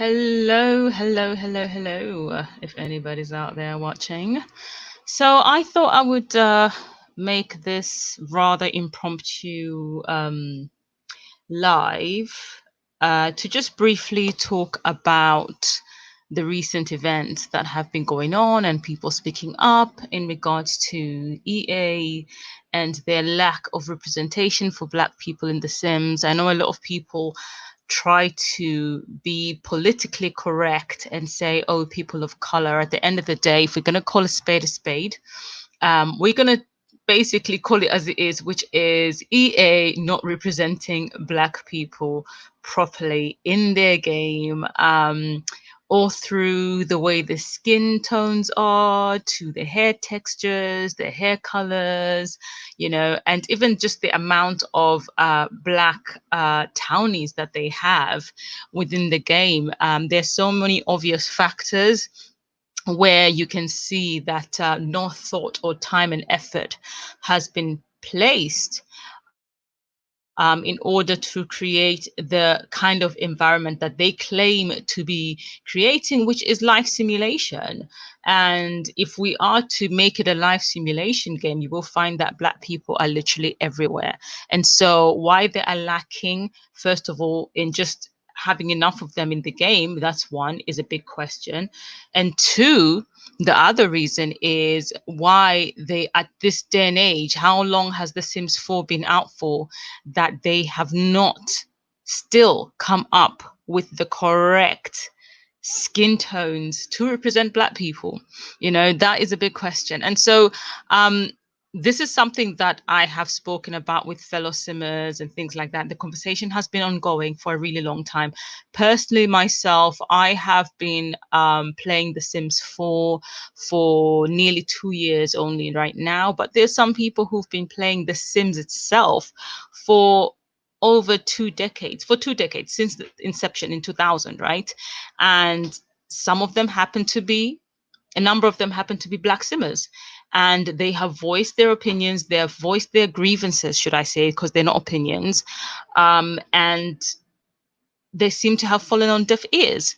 Hello, hello, hello, hello, if anybody's out there watching. So I thought I would make this rather impromptu live to just briefly talk about the recent events that have been going on and people speaking up in regards to EA and their lack of representation for Black people in The Sims. I know a lot of people try to be politically correct and say, oh, people of color. At the end of the day, if we're going to call a spade, we're going to basically call it as it is, which is EA not representing Black people properly in their game, all through the way the skin tones are, to the hair textures, the hair colors, and even just the amount of Black townies that they have within the game. There's so many obvious factors where you can see that no thought or time and effort has been placed in order to create the kind of environment that they claim to be creating, which is life simulation. And if we are to make it a life simulation game, you will find that Black people are literally everywhere. And so why they are lacking, first of all, in just having enough of them in the game, that's one, is a big question. And two, the other reason is why they, at this day and age, how long has The Sims 4 been out for, that they have not still come up with the correct skin tones to represent Black people? That is a big question. And so this is something that I have spoken about with fellow simmers and things like that. The conversation has been ongoing for a really long time. Personally, myself, I have been playing The Sims 4 for nearly 2 years only right now, but there's some people who've been playing The Sims itself for over 2 decades, since the inception in 2000, right? And some of them happen to be, a number of them happen to be Black simmers, and they have voiced their opinions, they have voiced their grievances, should I say, because they're not opinions, and they seem to have fallen on deaf ears.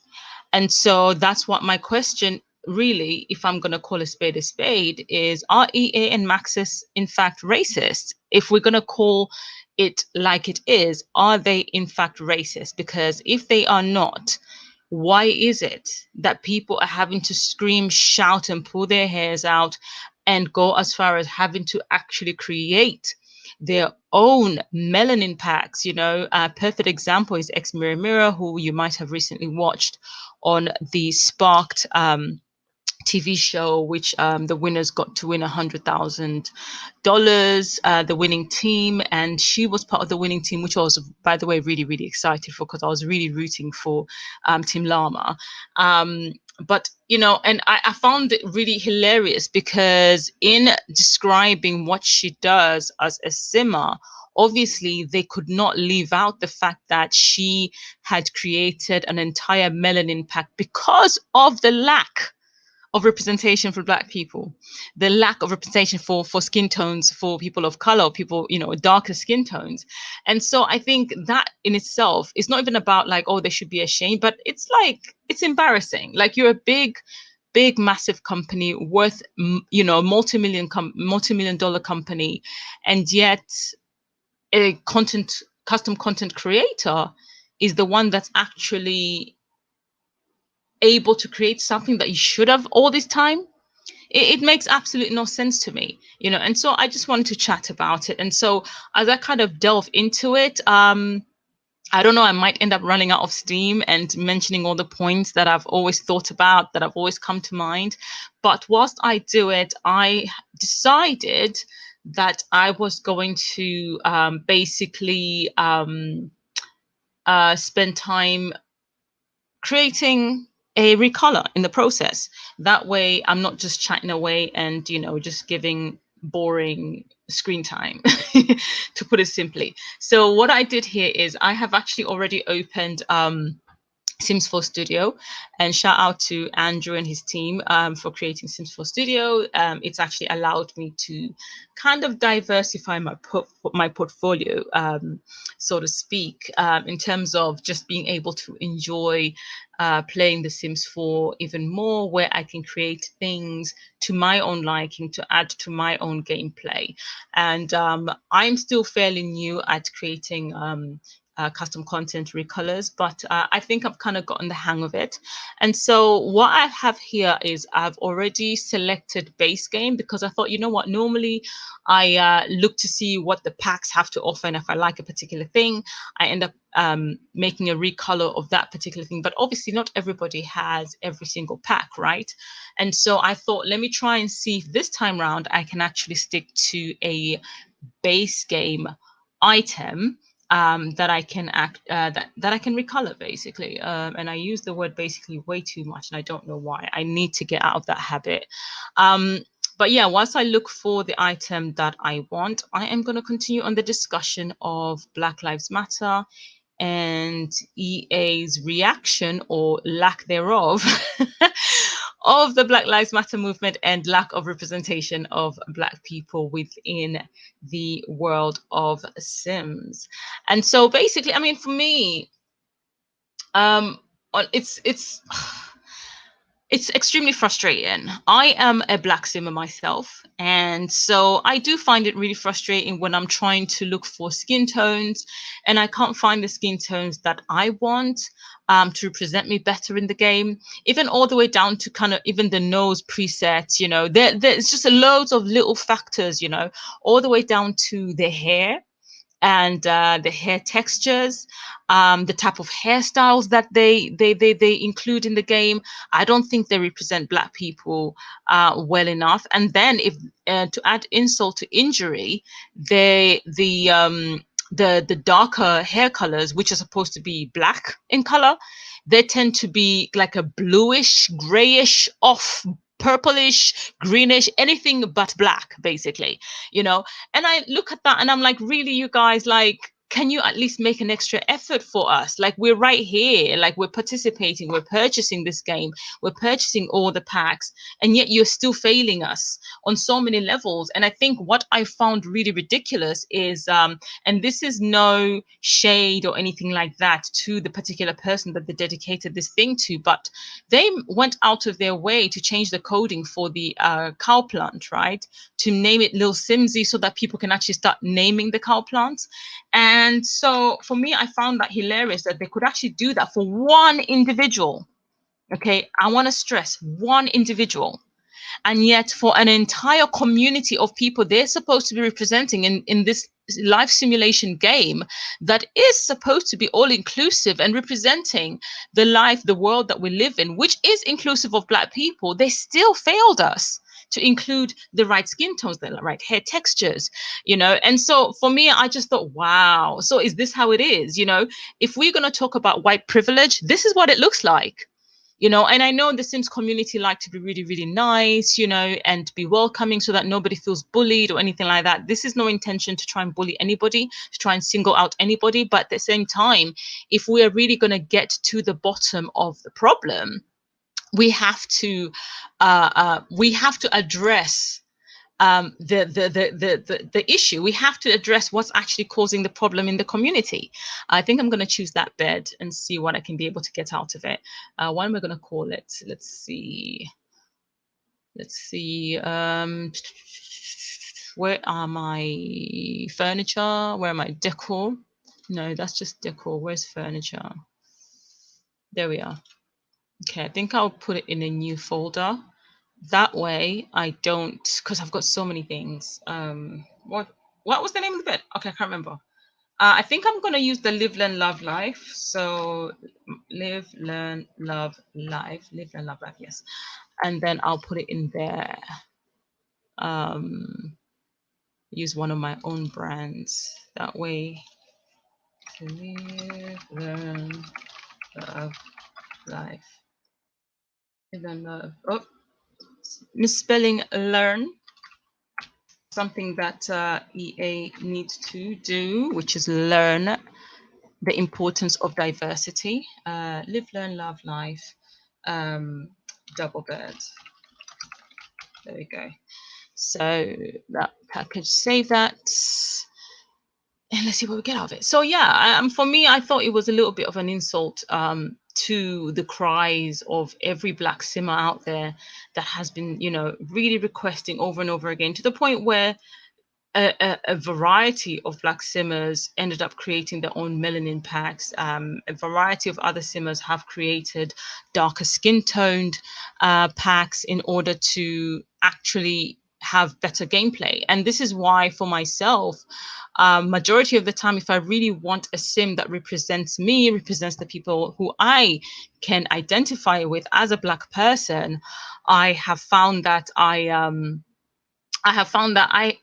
And so that's what my question really, if I'm going to call a spade, is, are EA and Maxis in fact racist? If we're going to call it like it is, are they in fact racist? Because if they are not, why is it that people are having to scream, shout, and pull their hairs out and go as far as having to actually create their own melanin packs? A perfect example is Ex Mirror Mirror, who you might have recently watched on the Sparked TV show, which the winners got to win $100,000, the winning team, and she was part of the winning team, which I was, by the way, really, really excited for, because I was really rooting for Team Llama. But and I found it really hilarious, because in describing what she does as a simmer, obviously they could not leave out the fact that she had created an entire melanin pack because of the lack of representation for Black people, the lack of representation for skin tones, for people of color, people, darker skin tones. And so I think that in itself is not even about like, oh, they should be ashamed, but it's like, it's embarrassing. Like, you're a big, massive company worth, multi-million dollar company, and yet a custom content creator is the one that's actually able to create something that you should have all this time. It makes absolutely no sense to me, and so I just wanted to chat about it. And so as I kind of delve into it, I don't know, I might end up running out of steam and mentioning all the points that I've always thought about, that have always come to mind. But whilst I do it, I decided that I was going to basically spend time creating a recolor in the process. That way I'm not just chatting away and just giving boring screen time, to put it simply. So what I did here is I have actually already opened Sims 4 Studio, and shout out to Andrew and his team for creating Sims 4 Studio. It's actually allowed me to kind of diversify my portfolio, so to speak, in terms of just being able to enjoy playing The Sims 4 even more, where I can create things to my own liking to add to my own gameplay. And I'm still fairly new at creating custom content recolors, but I think I've kind of gotten the hang of it. And so what I have here is I've already selected base game, because I thought, you know what, normally I look to see what the packs have to offer, and if I like a particular thing, I end up making a recolor of that particular thing. But obviously not everybody has every single pack, right? And so I thought, let me try and see if this time round I can actually stick to a base game item that I can that I can recolor, basically. And I use the word basically way too much, and I don't know why. I need to get out of that habit. But yeah, once I look for the item that I want, I am going to continue on the discussion of Black Lives Matter and EA's reaction or lack thereof of the Black Lives Matter movement and lack of representation of Black people within the world of Sims. And so basically, I mean, for me, um, it's it's extremely frustrating. I am a Black simmer myself, and so I do find it really frustrating when I'm trying to look for skin tones and I can't find the skin tones that I want to represent me better in the game, even all the way down to kind of even the nose presets. You know, there's just loads of little factors, you know, all the way down to the hair and the hair textures, the type of hairstyles that they include in the game. I don't think they represent Black people well enough. And then, if to add insult to injury, the darker hair colors, which are supposed to be black in color, they tend to be like a bluish, grayish, off purplish, greenish, anything but black, basically, you know. And I look at that and I'm like, really, you guys, like, can you at least make an extra effort for us? Like, we're right here, like, we're participating, we're purchasing this game, we're purchasing all the packs, and yet you're still failing us on so many levels. And I think what I found really ridiculous is, and this is no shade or anything like that to the particular person that they dedicated this thing to, but they went out of their way to change the coding for the cow plant, right? To name it Lil Simsy so that people can actually start naming the cow plants. And so for me, I found that hilarious that they could actually do that for one individual. Okay, I want to stress one individual. And yet for an entire community of people they're supposed to be representing in this life simulation game that is supposed to be all inclusive and representing the world that we live in, which is inclusive of Black people, they still failed us to include the right skin tones, the right hair textures, you know. And so for me, I just thought, wow, so is this how it is? You know, if we're going to talk about white privilege, this is what it looks like, you know. And I know the Sims community like to be really, really nice, you know, and be welcoming so that nobody feels bullied or anything like that. This is no intention to try and bully anybody, to try and single out anybody. But at the same time, if we are really going to get to the bottom of the problem, we have to address the issue. We have to address what's actually causing the problem in the community. I think I'm going to choose that bed and see what I can be able to get out of it. What am I going to call it? Let's see. Let's see. Where are my furniture? Where are my decor? No, that's just decor. Where's furniture? There we are. Okay, I think I'll put it in a new folder. That way I don't, because I've got so many things. What was the name of the bed? Okay, I can't remember. I think I'm gonna use the live, learn, love, life. So live, learn, love, life. Live, learn, love, life. Yes, and then I'll put it in there. Use one of my own brands. That way, live, learn, love, life. Live, learn, love. Oh, misspelling learn. Something that EA needs to do, which is learn the importance of diversity. Live, learn, love, life. Double beds. There we go. So that package, save that, and let's see what we get out of it. So yeah, for me, I thought it was a little bit of an insult to the cries of every Black simmer out there that has been, really requesting over and over again, to the point where a variety of Black simmers ended up creating their own melanin packs. A variety of other simmers have created darker skin toned packs in order to actually have better gameplay. And this is why, for myself, majority of the time, if I really want a sim that represents me, represents the people who I can identify with as a Black person, I have found that I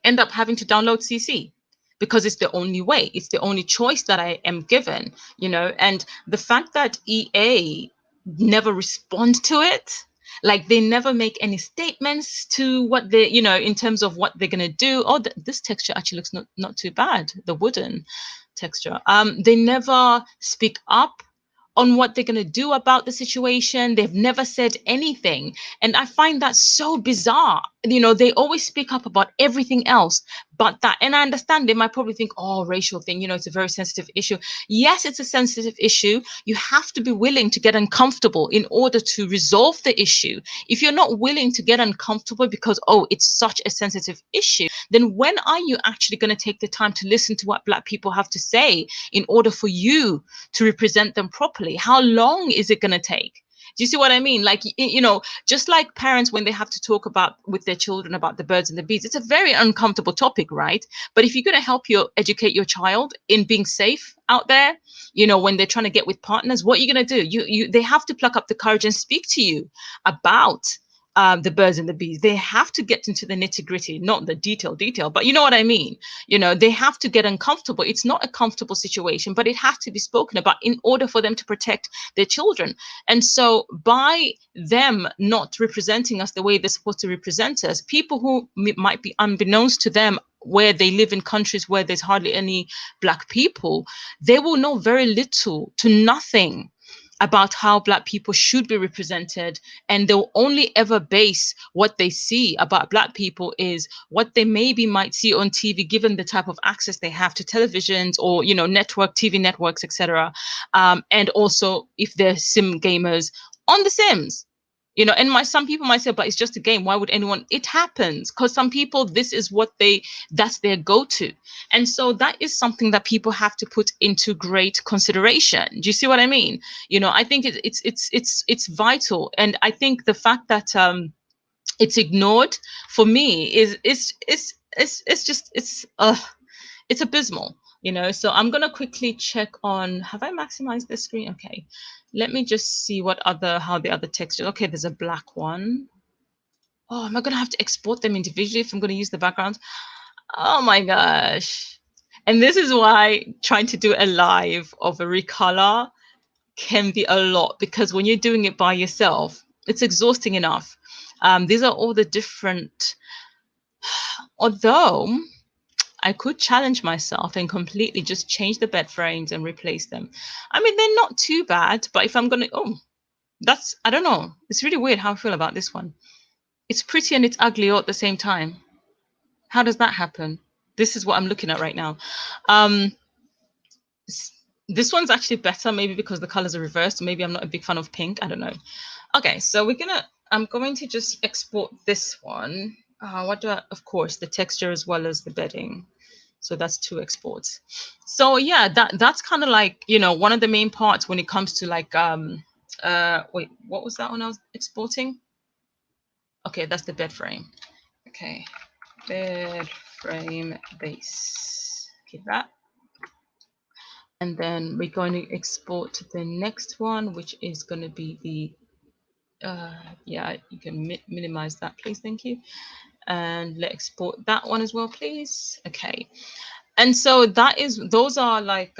end up having to download CC, because it's the only way, it's the only choice that I am given, and the fact that EA never respond to it, like they never make any statements to what they, in terms of what they're going to do. Oh, this texture actually looks not too bad, the wooden texture. They never speak up on what they're going to do about the situation. They've never said anything. And I find that so bizarre. They always speak up about everything else but that. And I understand they might probably think, oh, racial thing, it's a very sensitive issue. Yes, it's a sensitive issue. You have to be willing to get uncomfortable in order to resolve the issue. If you're not willing to get uncomfortable because, oh, it's such a sensitive issue, then when are you actually going to take the time to listen to what Black people have to say in order for you to represent them properly? How long is it going to take? Do you see what I mean? Like, just like parents, when they have to talk about with their children about the birds and the bees, it's a very uncomfortable topic, right? But if you're going to help educate your child in being safe out there, when they're trying to get with partners, what are you going to do? They have to pluck up the courage and speak to you about the birds and the bees. They have to get into the nitty gritty, not the detail, but you know what I mean? They have to get uncomfortable. It's not a comfortable situation, but it has to be spoken about in order for them to protect their children. And so by them not representing us the way they're supposed to represent us, people who might be unbeknownst to them, where they live in countries where there's hardly any Black people, they will know very little to nothing about how Black people should be represented, and they'll only ever base what they see about Black people is what they maybe might see on TV, given the type of access they have to televisions or network TV networks, etc. And also if they're sim gamers on the Sims. And some people might say, but it's just a game, why would anyone? It happens because some people, this is what that's their go-to. And so that is something that people have to put into great consideration. Do you see what I mean? I think it's vital. And I think the fact that it's ignored, for me, is it's just it's abysmal. So I'm gonna quickly check on, have I maximized the screen? Okay, let me just see how the other textures. Okay, there's a black one. Oh, am I gonna have to export them individually if I'm gonna use the backgrounds? Oh my gosh. And this is why trying to do a live of a recolor can be a lot, because when you're doing it by yourself, it's exhausting enough. These are all the different, although I could challenge myself and completely just change the bed frames and replace them. I mean, they're not too bad, but if I'm going to, I don't know. It's really weird how I feel about this one. It's pretty and it's ugly all at the same time. How does that happen? This is what I'm looking at right now. This one's actually better, maybe because the colors are reversed. Maybe I'm not a big fan of pink. I don't know. Okay, so I'm going to just export this one. Of course, the texture as well as the bedding. So that's 2 exports. So yeah, that's kind of like, one of the main parts when it comes to like, wait, what was that one I was exporting? Okay, that's the bed frame. Okay, bed frame base. Okay, that. And then we're going to export the next one, which is going to be the, yeah, you can minimize that, please. Thank you. And let's export that one as well, please. Okay. And so those are like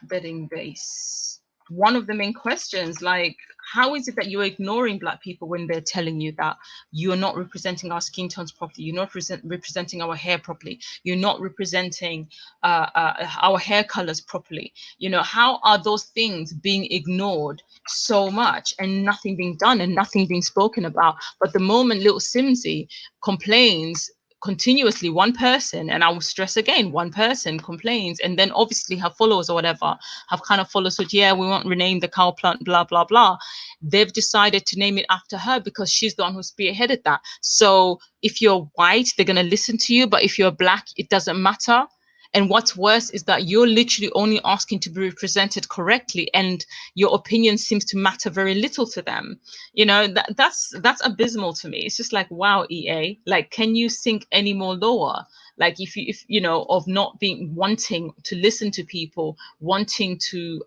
bedding base. one of the main questions, like, how is it that you're ignoring Black people when they're telling you that you're not representing our skin tones properly, you're not representing our hair properly, you're not representing our hair colors properly? You know, how are those things being ignored so much and nothing being done and nothing being spoken about? But the moment little Simsy complains continuously, one person, and I will stress again, one person complains, and then obviously her followers or whatever have kind of followed suit. Yeah, we won't rename the cow plant, blah blah blah. They've decided to name it after her because she's the one who spearheaded that. So if you're white, they're gonna listen to you, but if you're Black, it doesn't matter. And what's worse is that you're literally only asking to be represented correctly, and your opinion seems to matter very little to them. You know, that's abysmal to me. It's just like, wow, EA, like, can you sink any more lower? Like, if you know, of not being wanting to listen to people, wanting to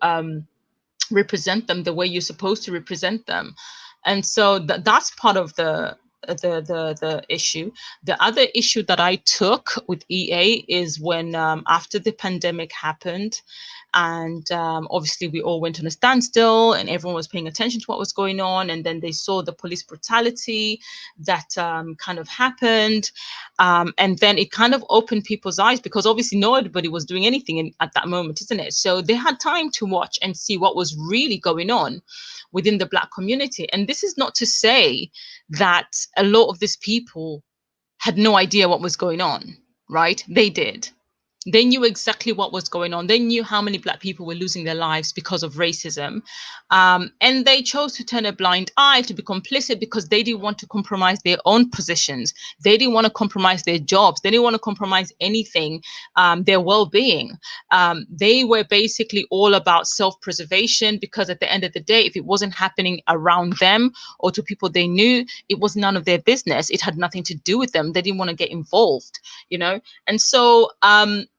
represent them the way you're supposed to represent them. And so that's part of the issue. The other issue that I took with EA is when, after the pandemic happened, and obviously we all went on a standstill and everyone was paying attention to what was going on, and then they saw the police brutality that kind of happened, and then it kind of opened people's eyes, because obviously nobody was doing anything at that moment, isn't it? So they had time to watch and see what was really going on within the Black community. And this is not to say that a lot of these people had no idea what was going on, right? They did. They knew exactly what was going on. They knew how many Black people were losing their lives because of racism. And they chose to turn a blind eye, to be complicit, because they didn't want to compromise their own positions. They didn't want to compromise their jobs. They didn't want to compromise anything, their well being. They were basically all about self preservation, because at the end of the day, if it wasn't happening around them or to people they knew, it was none of their business. It had nothing to do with them. They didn't want to get involved, you know? And so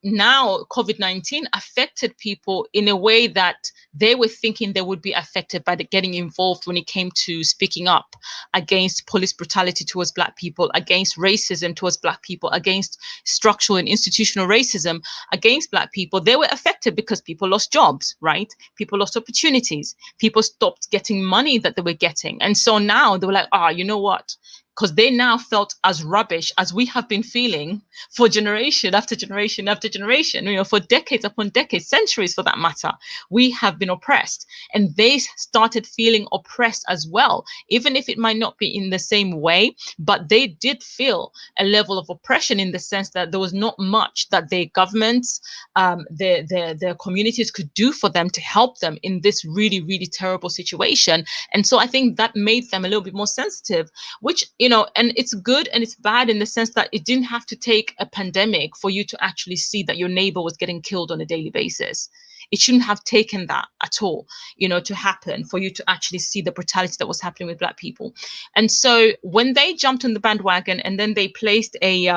now COVID-19 affected people in a way that they were thinking they would be affected by getting involved when it came to speaking up against police brutality towards Black people, against racism towards Black people, against structural and institutional racism against Black people. They were affected because people lost jobs, right? People lost opportunities. People stopped getting money that they were getting. And so now they were like, you know what? Because they now felt as rubbish as we have been feeling for generation after generation after generation, you know, for decades upon decades, centuries for that matter. We have been oppressed, and they started feeling oppressed as well, even if it might not be in the same way, but they did feel a level of oppression, in the sense that there was not much that their governments, their communities could do for them to help them in this really, really terrible situation. And so I think that made them a little bit more sensitive, which, you know, and it's good and it's bad in the sense that it didn't have to take a pandemic for you to actually see that your neighbor was getting killed on a daily basis. It shouldn't have taken that at all, you know, to happen for you to actually see the brutality that was happening with Black people. And so when they jumped on the bandwagon, and then they placed a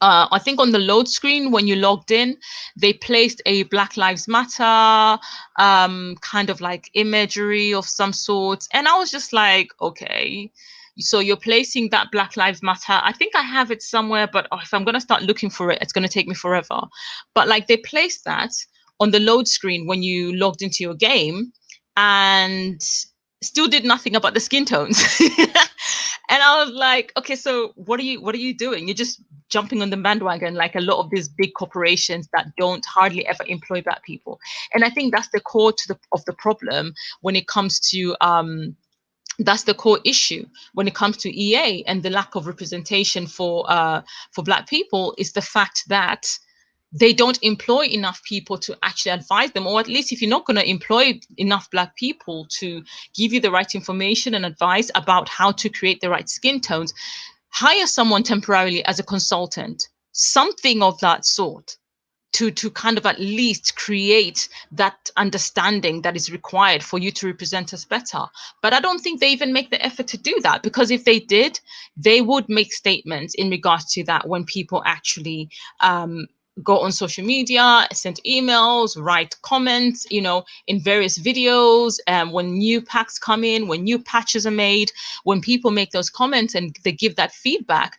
I think on the load screen when you logged in, they placed a Black Lives Matter kind of like imagery of some sort. And I was just like, okay, so you're placing that Black Lives Matter. I think I have it somewhere, but if I'm going to start looking for it, it's going to take me forever. But like, they placed that on the load screen when you logged into your game, and still did nothing about the skin tones. And I was like, okay, so what are you doing? You're just jumping on the bandwagon like a lot of these big corporations that don't hardly ever employ Black people. And I think that's the core of the problem when it comes to that's the core issue when it comes to EA and the lack of representation for Black people, is the fact that they don't employ enough people to actually advise them, or at least if you're not going to employ enough Black people to give you the right information and advice about how to create the right skin tones, hire someone temporarily as a consultant, something of that sort, to kind of at least create that understanding that is required for you to represent us better. But I don't think they even make the effort to do that, because if they did, they would make statements in regards to that when people actually go on social media, send emails, write comments, in various videos, when new packs come in, when new patches are made, when people make those comments and they give that feedback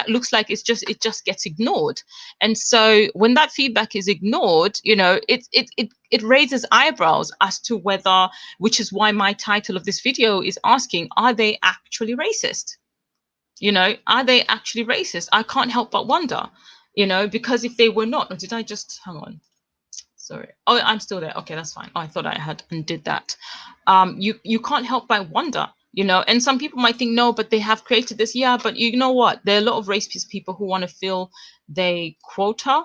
looks like it just gets ignored. And so when that feedback is ignored, it raises eyebrows as to whether, which is why my title of this video is asking, are they actually racist? Are they actually racist? I can't help but wonder, because if they were not, or did I just hang on? Sorry. Oh, I'm still there. Okay, that's fine. Oh, I thought I had undid that. You can't help but wonder, and some people might think, no, but they have created this. Yeah, but you know what? There are a lot of racist people who want to fill their quota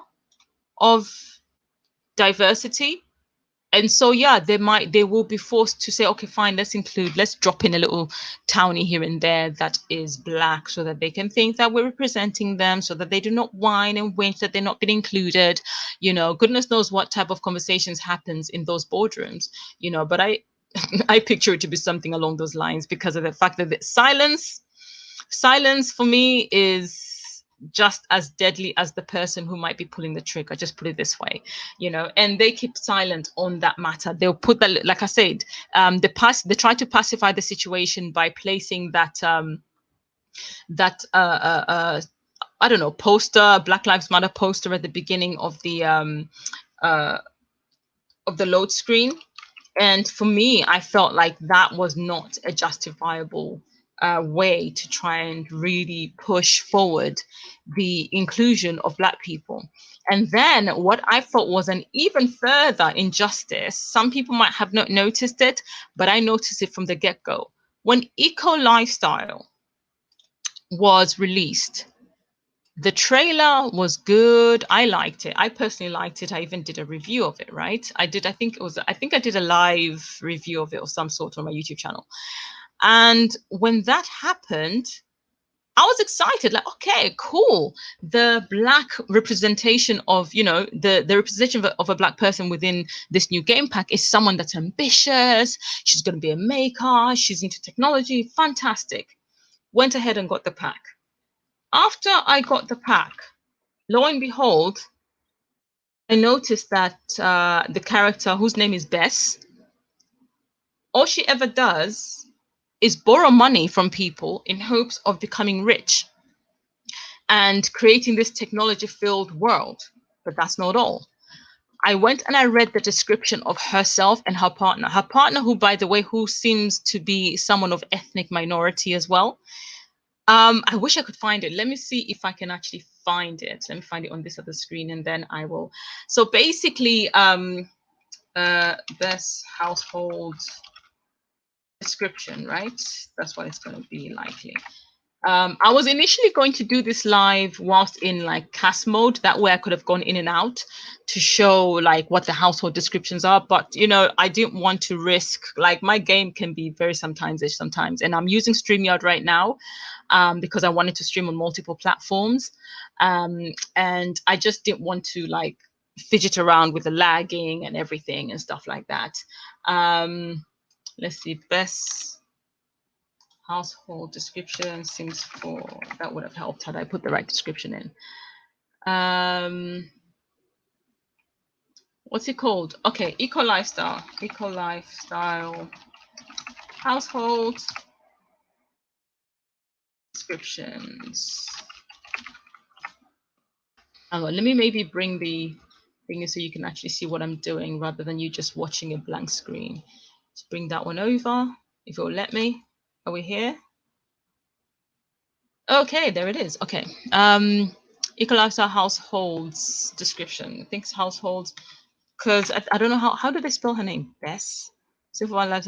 of diversity. And so, yeah, they will be forced to say, okay, fine, let's drop in a little townie here and there that is black, so that they can think that we're representing them, so that they do not whine and winch that they're not being included. Goodness knows what type of conversations happens in those boardrooms, but I I picture it to be something along those lines, because of the fact that the silence for me is just as deadly as the person who might be pulling the trigger. Just put it this way, and they keep silent on that matter. They'll put that, like I said, they try to pacify the situation by placing that I don't know, poster, Black Lives Matter poster at the beginning uh, of the load screen. And for me, I felt like that was not a justifiable way to try and really push forward the inclusion of Black people. And then what I thought was an even further injustice, some people might have not noticed it, but I noticed it from the get-go. When Eco Lifestyle was released, the trailer was good. I liked it. I personally liked it. I even did a review of it, right? I think I did a live review of it of some sort on my YouTube channel. And when that happened, I was excited, like, okay, cool. The Black representation of, the representation of a Black person within this new game pack is someone that's ambitious. She's going to be a maker. She's into technology. Fantastic. Went ahead and got the pack. After I got the pack, lo and behold, I noticed that the character, whose name is Bess, all she ever does is borrow money from people in hopes of becoming rich and creating this technology-filled world. But that's not all. I went and I read the description of herself and her partner. Her partner, who, by the way, who seems to be someone of ethnic minority as well. I wish I could find it. Let me see if I can actually find it. Let me find it on this other screen, and then I will. So basically, best household description, right? That's what it's going to be likely. I was initially going to do this live whilst in like cast mode. That way I could have gone in and out to show like what the household descriptions are. But, I didn't want to risk, like, my game can be very sometimes-ish sometimes. And I'm using StreamYard right now because I wanted to stream on multiple platforms. And I just didn't want to like fidget around with the lagging and everything and stuff like that. Let's see, best household description seems for that would have helped had I put the right description in. What's it called? Okay, eco lifestyle household descriptions. Hang on, let me maybe bring the thing so you can actually see what I'm doing rather than you just watching a blank screen. Let's bring that one over, if it will let me. Are we here? Okay, there it is. Okay. Eco lifestyle households description. I think it's households, because I don't know how do they spell her name? Bess? Silver Life,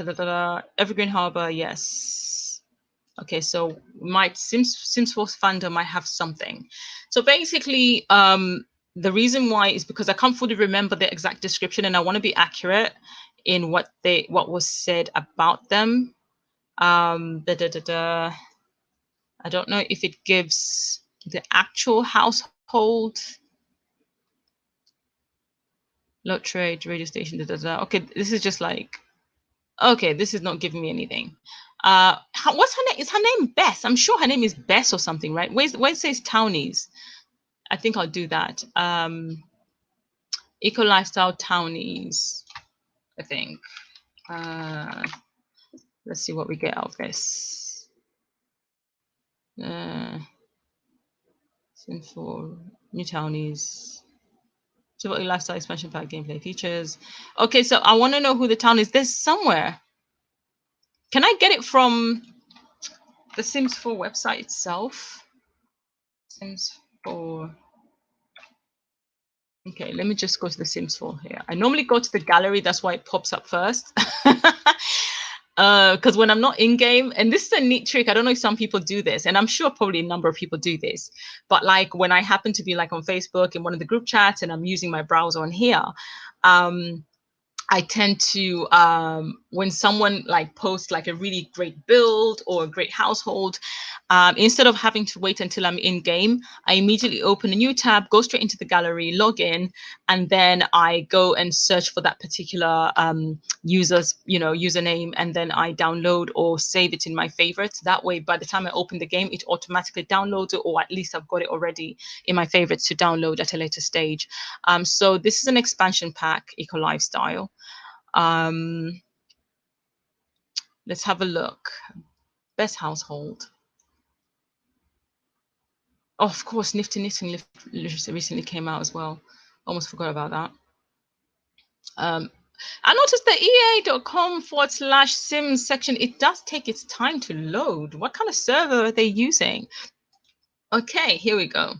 Evergreen Harbor, yes. Okay, so Sims 4 fandom might have something. So basically, the reason why is because I can't fully remember the exact description, and I want to be accurate in what was said about them. I don't know if it gives the actual household. Lot trade, radio station, Okay, this is just like, okay, this is not giving me anything. What's her name? Is her name Bess? I'm sure her name is Bess or something, right? Where it says Townies. I think I'll do that. Eco lifestyle townies, I think. Let's see what we get out of this. Sinful new townies. So lifestyle expansion pack gameplay features. Okay, so I want to know who the town is. There's somewhere. Can I get it from the Sims 4 website itself? Sims 4. Okay, let me just go to the Sims 4 here. I normally go to the gallery. That's why it pops up first. Because when I'm not in game, and this is a neat trick. I don't know if some people do this, and I'm sure probably a number of people do this. But like when I happen to be like on Facebook in one of the group chats and I'm using my browser on here, I tend to when someone like posts like a really great build or a great household, instead of having to wait until I'm in game, I immediately open a new tab, go straight into the gallery, log in, and then I go and search for that particular user's username, and then I download or save it in my favorites. That way, by the time I open the game, it automatically downloads it, or at least I've got it already in my favorites to download at a later stage. So this is an expansion pack, Eco Lifestyle. Let's have a look. Best household. Oh, of course, Nifty Knitting recently came out as well. Almost forgot about that. I noticed the ea.com/sims section, it does take its time to load. What kind of server are they using? Okay, here we go.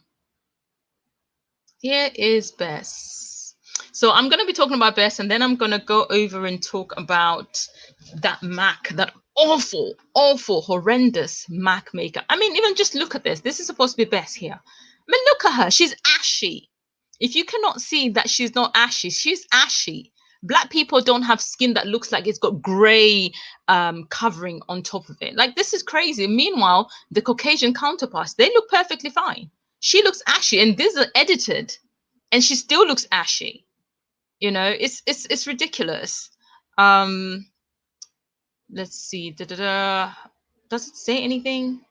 Here is Bess. So I'm going to be talking about Bess, and then I'm going to go over and talk about that Mac, that awful, horrendous Mac maker. I mean, even just look at this. This is supposed to be Bess here. I mean, look at her. She's ashy. If you cannot see that she's not ashy, she's ashy. Black people don't have skin that looks like it's got gray covering on top of it. Like, this is crazy. Meanwhile, the Caucasian counterparts, they look perfectly fine. She looks ashy, and these are edited, and she still looks ashy. You know, it's ridiculous. Let's see. Does it say anything?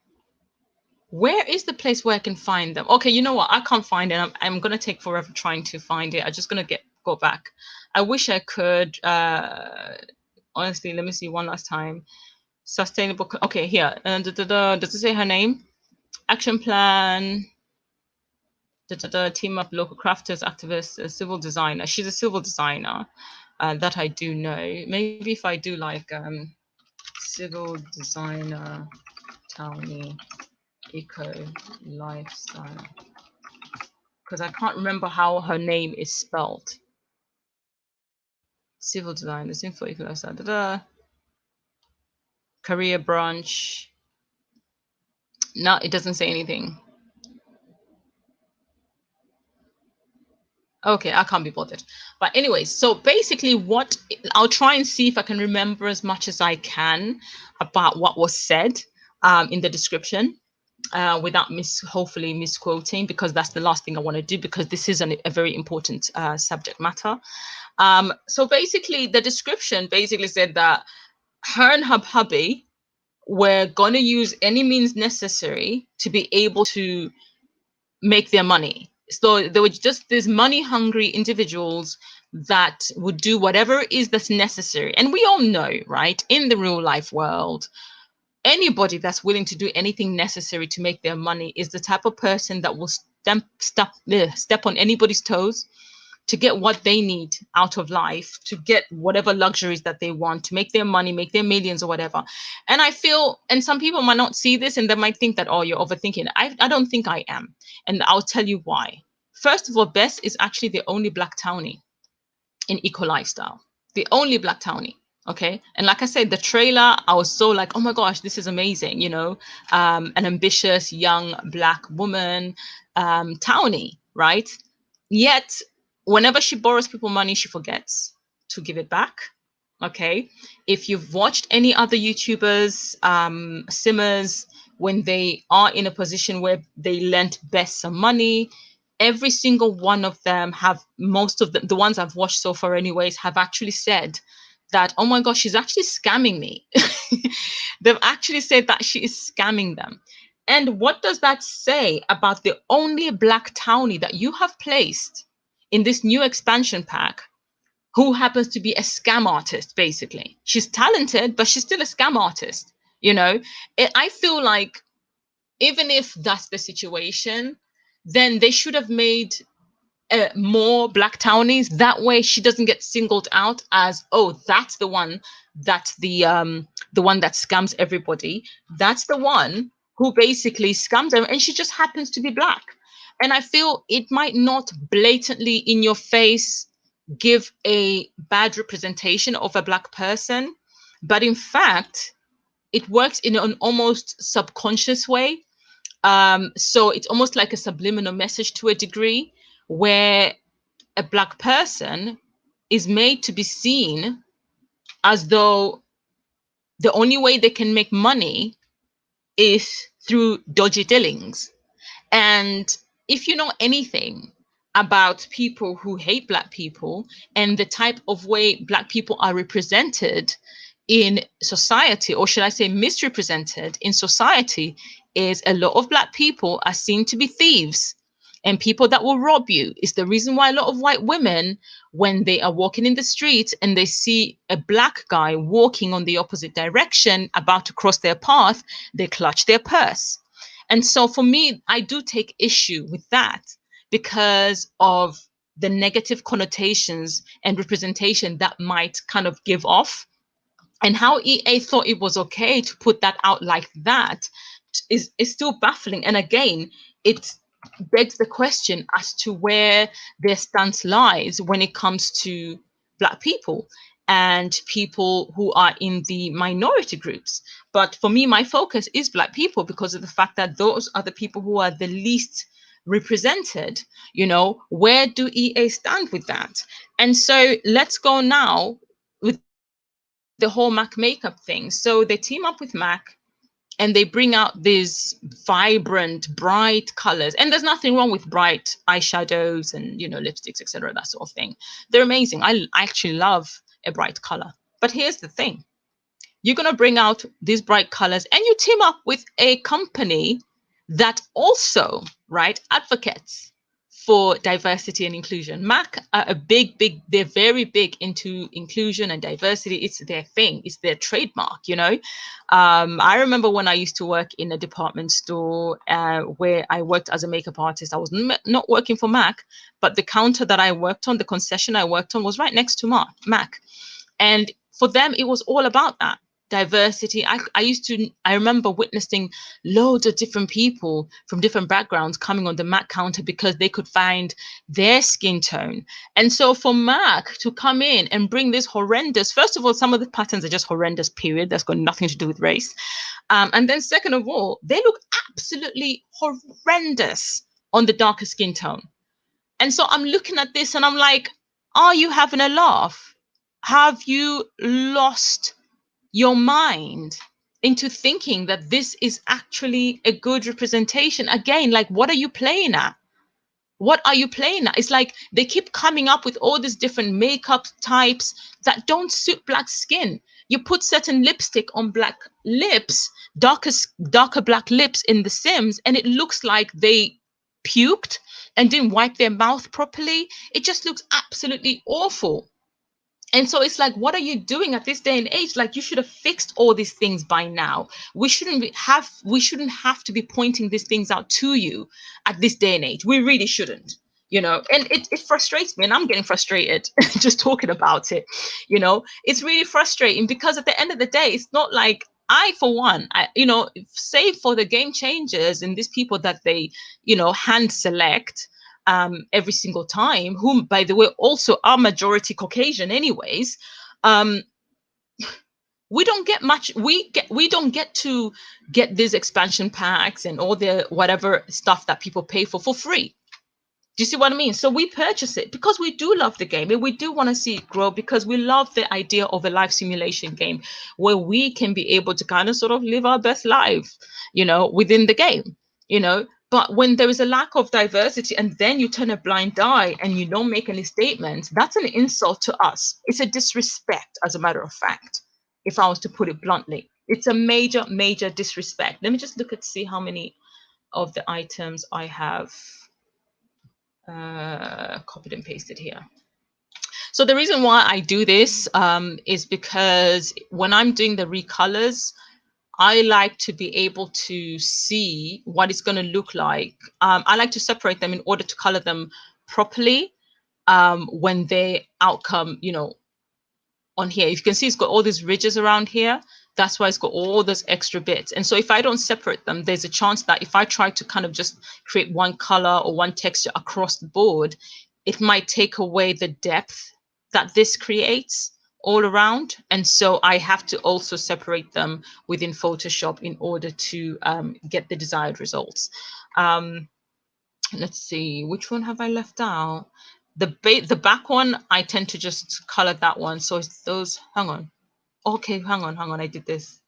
Where is the place where I can find them? Okay, you know what? I can't find it. I'm gonna take forever trying to find it. I'm just gonna go back. I wish I could. Honestly, let me see one last time. Sustainable. Okay, here. Does it say her name? Action plan. Team up local crafters, activists, a civil designer. She's a civil designer. That I do know. Maybe if I do like civil designer, townie, eco lifestyle, because I can't remember how her name is spelled. Civil designer, for eco lifestyle. Career branch. No, it doesn't say anything. Okay, I can't be bothered. But anyway, so basically what I'll try and see if I can remember as much as I can about what was said in the description without hopefully misquoting, because that's the last thing I want to do, because this is a very important subject matter. So basically the description basically said that her and her hubby were going to use any means necessary to be able to make their money. So there were just these money hungry individuals that would do whatever it is that's necessary. And we all know, right, in the real life world, anybody that's willing to do anything necessary to make their money is the type of person that will step on anybody's toes to get what they need out of life, to get whatever luxuries that they want, to make their money, make their millions or whatever. And I feel, and some people might not see this and they might think that, oh, you're overthinking. I don't think I am. And I'll tell you why. First of all, Bess is actually the only Black townie in Eco Lifestyle. The only Black townie. Okay. And like I said, the trailer, I was so like, oh my gosh, this is amazing. You know, an ambitious young Black woman, townie, right? Yet, whenever she borrows people money, she forgets to give it back. Okay. If you've watched any other YouTubers, simmers, when they are in a position where they lent Bess some money, every single one of them have, most of the ones I've watched so far anyways, have actually said that, oh my gosh, she's actually scamming me. They've actually said that she is scamming them. And what does that say about the only black townie that you have placed in this new expansion pack, who happens to be a scam artist, basically? She's talented, but she's still a scam artist. You know, I feel like even if that's the situation, then they should have made more black townies. That way she doesn't get singled out as, oh, that's the one that scams everybody. That's the one who basically scams them, and she just happens to be black. And I feel it might not blatantly in your face give a bad representation of a black person, but in fact it works in an almost subconscious way. So it's almost like a subliminal message to a degree, where a black person is made to be seen as though the only way they can make money is through dodgy dealings. And if you know anything about people who hate black people and the type of way black people are represented in society, or should I say misrepresented in society, is a lot of black people are seen to be thieves and people that will rob you. Is the reason why a lot of white women, when they are walking in the street and they see a black guy walking on the opposite direction about to cross their path, they clutch their purse. And so for me, I do take issue with that because of the negative connotations and representation that might kind of give off. And how EA thought it was okay to put that out like that is still baffling. And again, it begs the question as to where their stance lies when it comes to black people and people who are in the minority groups. But for me, my focus is black people because of the fact that those are the people who are the least represented. You know, where do EA stand with that? And so let's go now with the whole Mac makeup thing. So they team up with Mac and they bring out these vibrant, bright colors. And there's nothing wrong with bright eyeshadows and, lipsticks, etc., that sort of thing. They're amazing. I actually love a bright color. But here's the thing: you're going to bring out these bright colors and you team up with a company that also, right, advocates for diversity and inclusion. Mac are a big, they're very big into inclusion and diversity. It's their thing, it's their trademark, I remember when I used to work in a department store where I worked as a makeup artist. I was not working for Mac, but the counter that I worked on, the concession I worked on, was right next to Mac. And for them, it was all about that diversity. I remember witnessing loads of different people from different backgrounds coming on the Mac counter because they could find their skin tone. And so for Mac to come in and bring this horrendous, first of all, some of the patterns are just horrendous, period. That's got nothing to do with race. And then second of all, they look absolutely horrendous on the darker skin tone. And so I'm looking at this and I'm like, are you having a laugh? Have you lost your mind into thinking that this is actually a good representation? Again, like, what are you playing at? What are you playing at? It's like they keep coming up with all these different makeup types that don't suit black skin. You put certain lipstick on black lips, darker black lips in The Sims, and it looks like they puked and didn't wipe their mouth properly. It just looks absolutely awful. And so it's like, what are you doing at this day and age? Like, you should have fixed all these things by now. We shouldn't have to be pointing these things out to you at this day and age. We really shouldn't, and it frustrates me, and I'm getting frustrated just talking about it. It's really frustrating because at the end of the day, it's not like I, for one, save for the game changers and these people that they, hand select every single time, whom, by the way, also are majority Caucasian anyways. We don't get much. We don't get to get these expansion packs and all the whatever stuff that people pay for free. Do you see what I mean? So we purchase it because we do love the game and we do want to see it grow, because we love the idea of a life simulation game where we can be able to kind of sort of live our best life, within the game, But when there is a lack of diversity and then you turn a blind eye and you don't make any statements, that's an insult to us. It's a disrespect, as a matter of fact, if I was to put it bluntly. It's a major, major disrespect. Let me just look at see how many of the items I have copied and pasted here. So the reason why I do this is because when I'm doing the recolors, I like to be able to see what it's going to look like. I like to separate them in order to color them properly when they outcome, on here. You can see it's got all these ridges around here. That's why it's got all those extra bits. And so if I don't separate them, there's a chance that if I try to kind of just create one color or one texture across the board, it might take away the depth that this creates all around. And so I have to also separate them within Photoshop in order to get the desired results. Let's see, which one have I left out? The back one, I tend to just color that one. So it's those, hang on. Okay, hang on. I did this.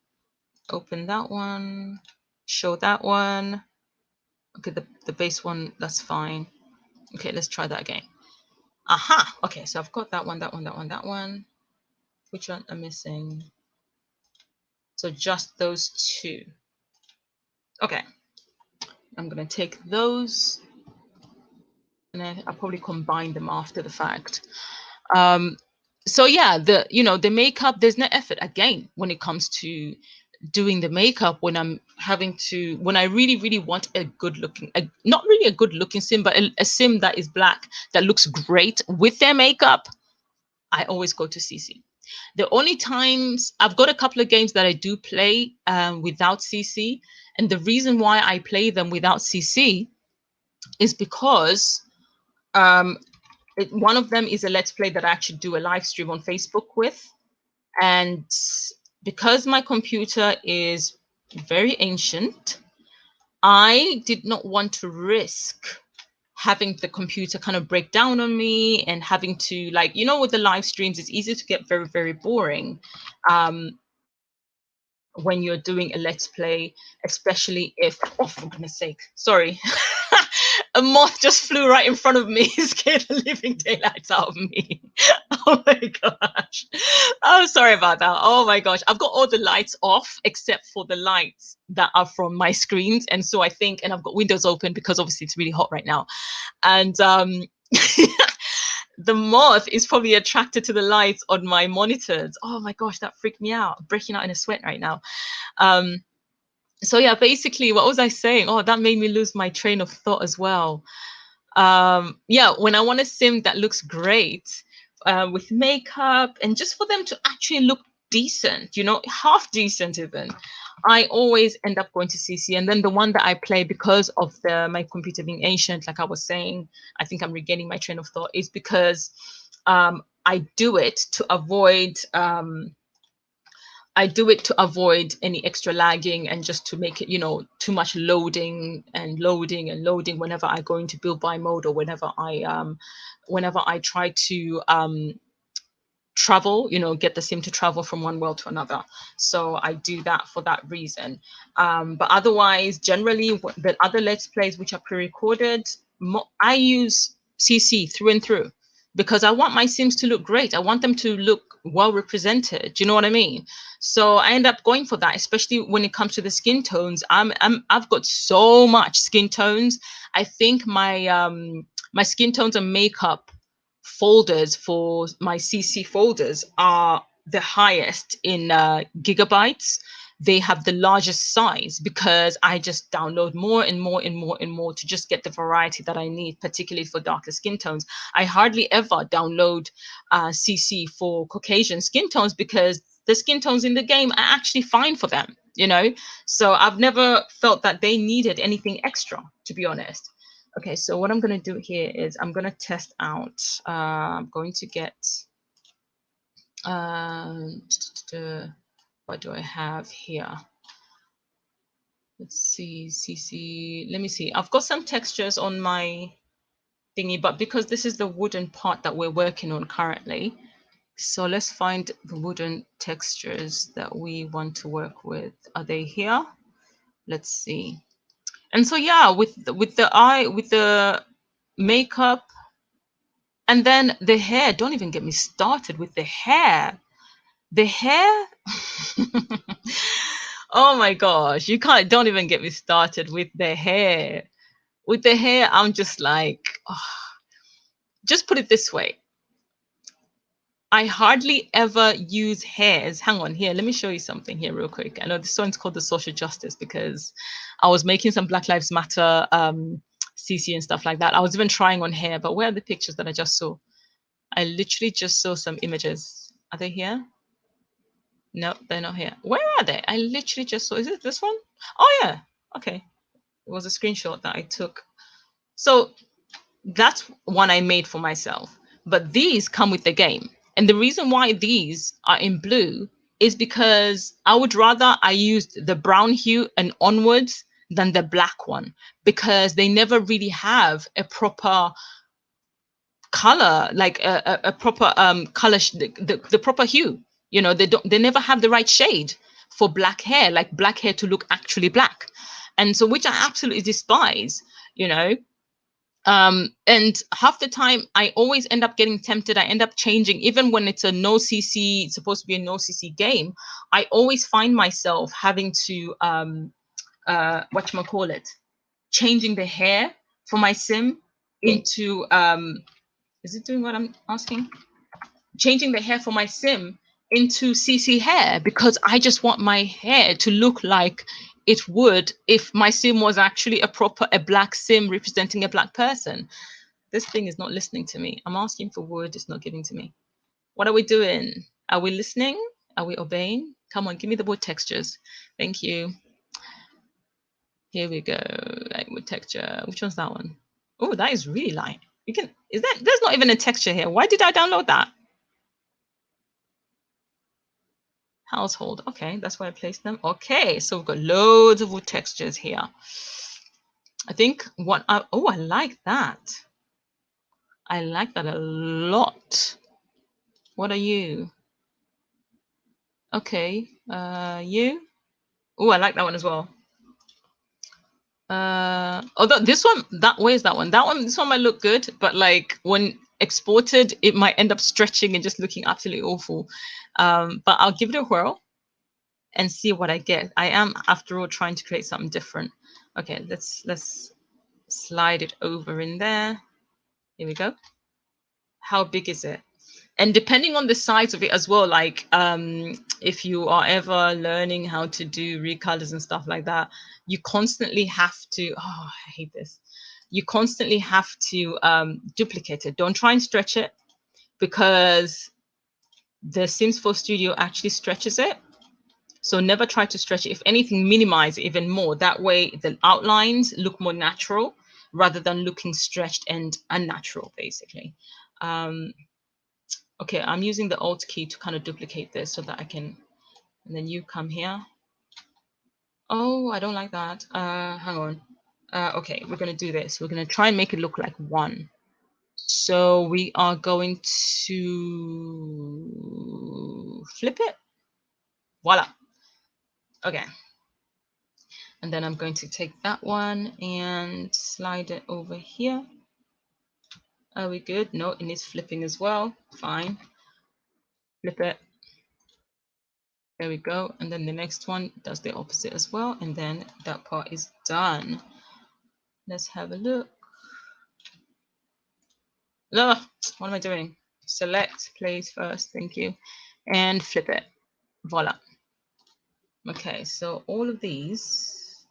Open that one, show that one. Okay, the base one, that's fine. Okay, let's try that again. Aha, okay, so I've got that one, that one, that one, that one. Which one am I missing? So just those two. Okay, I'm gonna take those and I'll probably combine them after the fact. So yeah, the makeup, there's no effort again when it comes to doing the makeup. When I really, really want a good looking, not really a good looking sim, but a sim that is black, that looks great with their makeup, I always go to CC. The only times I've got a couple of games that I do play without CC, and the reason why I play them without CC is because one of them is a let's play that I actually do a live stream on Facebook with. And because my computer is very ancient, I did not want to risk having the computer kind of break down on me and having to, like, with the live streams, it's easy to get very, very boring. When you're doing a let's play, especially if, oh, for goodness sake, sorry, a moth just flew right in front of me, scared the living daylights out of me. Oh my gosh, I'm sorry about that. Oh my gosh, I've got all the lights off except for the lights that are from my screens, and so I think, and I've got windows open because obviously it's really hot right now, and the moth is probably attracted to the lights on my monitors. Oh my gosh, that freaked me out. I'm breaking out in a sweat right now. So yeah, basically, what was I saying? Oh, that made me lose my train of thought as well. Yeah, when I want a sim that looks great with makeup and just for them to actually look decent, half decent even, I always end up going to CC. And then the one that I play, because of my computer being ancient, like I was saying, I think I'm regaining my train of thought, is because I do it to avoid any extra lagging, and just to make it, too much loading and loading and loading whenever I go into build by mode, or whenever I try to travel, get the sim to travel from one world to another. So I do that for that reason. But otherwise, generally, the other let's plays which are pre-recorded, I use CC through and through, because I want my sims to look great. I want them to look well represented. Do you know what I mean? So I end up going for that, especially when it comes to the skin tones. I've got so much skin tones. I think my skin tones and makeup folders for my CC folders are the highest in gigabytes. They have the largest size because I just download more and more and more and more to just get the variety that I need, particularly for darker skin tones. I hardly ever download CC for Caucasian skin tones because the skin tones in the game are actually fine for them, So I've never felt that they needed anything extra, to be honest. Okay, so what I'm going to do here is I'm going to test out. I'm going to get, what do I have here? Let's see, CC. Let me see. I've got some textures on my thingy, but because this is the wooden part that we're working on currently, so let's find the wooden textures that we want to work with. Are they here? Let's see. And so yeah, with the makeup. And then the hair, don't even get me started with the hair. The hair, Oh my gosh, you can't, don't even get me started with the hair. With the hair, I'm just like, oh, just put it this way. I hardly ever use hairs. Hang on here. Let me show you something here real quick. I know this one's called the social justice because I was making some Black Lives Matter CC and stuff like that. I was even trying on hair, but where are the pictures that I just saw? I literally just saw some images. Are they here? No, they're not here. Where are they? I literally just saw. Is it this one? Oh yeah. Okay. It was a screenshot that I took. So that's one I made for myself. But these come with the game. And the reason why these are in blue is because I would rather I used the brown hue and onwards than the black one, because they never really have a proper color, like a proper color, the proper hue. You know, they never have the right shade for black hair, like black hair to look actually black. And so, which I absolutely despise, you know. And half the time I always end up getting tempted. I end up changing, even when it's a no CC, it's supposed to be a no CC game. I always find myself having to call it, changing the hair for my sim into is it doing what I'm asking? Changing the hair for my sim into CC hair, because I just want my hair to look like it would if my sim was actually a black sim representing a black person. This thing is not listening to me. I'm asking for wood, it's not giving to me. What are we doing? Are we listening? Are we obeying? Come on, give me the wood textures. Thank you. Here we go. Like wood texture. Which one's that one? Oh, that is really light. You can, is that, there's not even a texture here. Why did I download that? Household. Okay, that's where I placed them. Okay, so we've got loads of wood textures here. I think oh, I like that. I like that a lot. What are you? Okay, you? Oh, I like that one as well. Although this one, where's that one? That one, this one might look good, but like when exported, it might end up stretching and just looking absolutely awful. But I'll give it a whirl and see what I get. I am, after all, trying to create something different. Okay, let's slide it over in there. Here we go. How big is it? And depending on the size of it as well, like if you are ever learning how to do recolors and stuff like that, you constantly have to, oh, I hate this, you constantly have to duplicate it. Don't try and stretch it, because the Sims 4 Studio actually stretches it. So never try to stretch it. If anything, minimize it even more. That way the outlines look more natural rather than looking stretched and unnatural, basically. Okay, I'm using the Alt key to kind of duplicate this so that I can, and then you come here. Oh, I don't like that. Hang on. Okay, we're going to do this. We're going to try and make it look like one. So we are going to flip it. Voila. Okay. And then I'm going to take that one and slide it over here. Are we good? No, it needs flipping as well. Fine. Flip it. There we go. And then the next one does the opposite as well. And then that part is done. Let's have a look. Ugh, what am I doing? Select, place first. Thank you. And flip it. Voila. Okay, so all of these,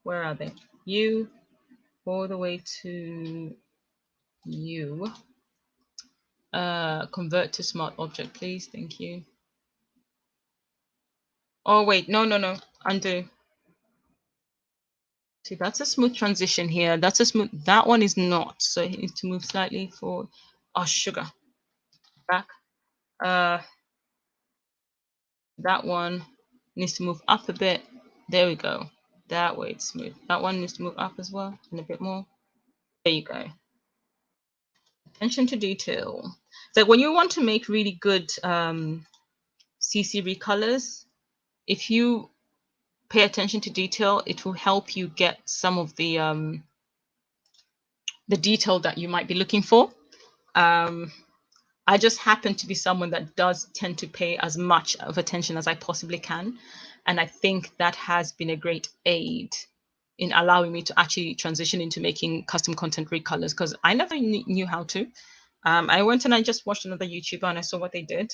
where are they? You, all the way to you. Convert to smart object, please. Thank you. Oh, wait. No. Undo. See, that's a smooth transition here. That's a smooth. That one is not. So you need to move slightly forward. Oh, sugar. Back. That one needs to move up a bit. There we go. That way it's smooth. That one needs to move up as well and a bit more. There you go. Attention to detail. So when you want to make really good CC recolors, if you pay attention to detail, it will help you get some of the detail that you might be looking for. I just happen to be someone that does tend to pay as much of attention as I possibly can. And I think that has been a great aid in allowing me to actually transition into making custom content recolors, because I never knew how to. I went and I just watched another YouTuber and I saw what they did.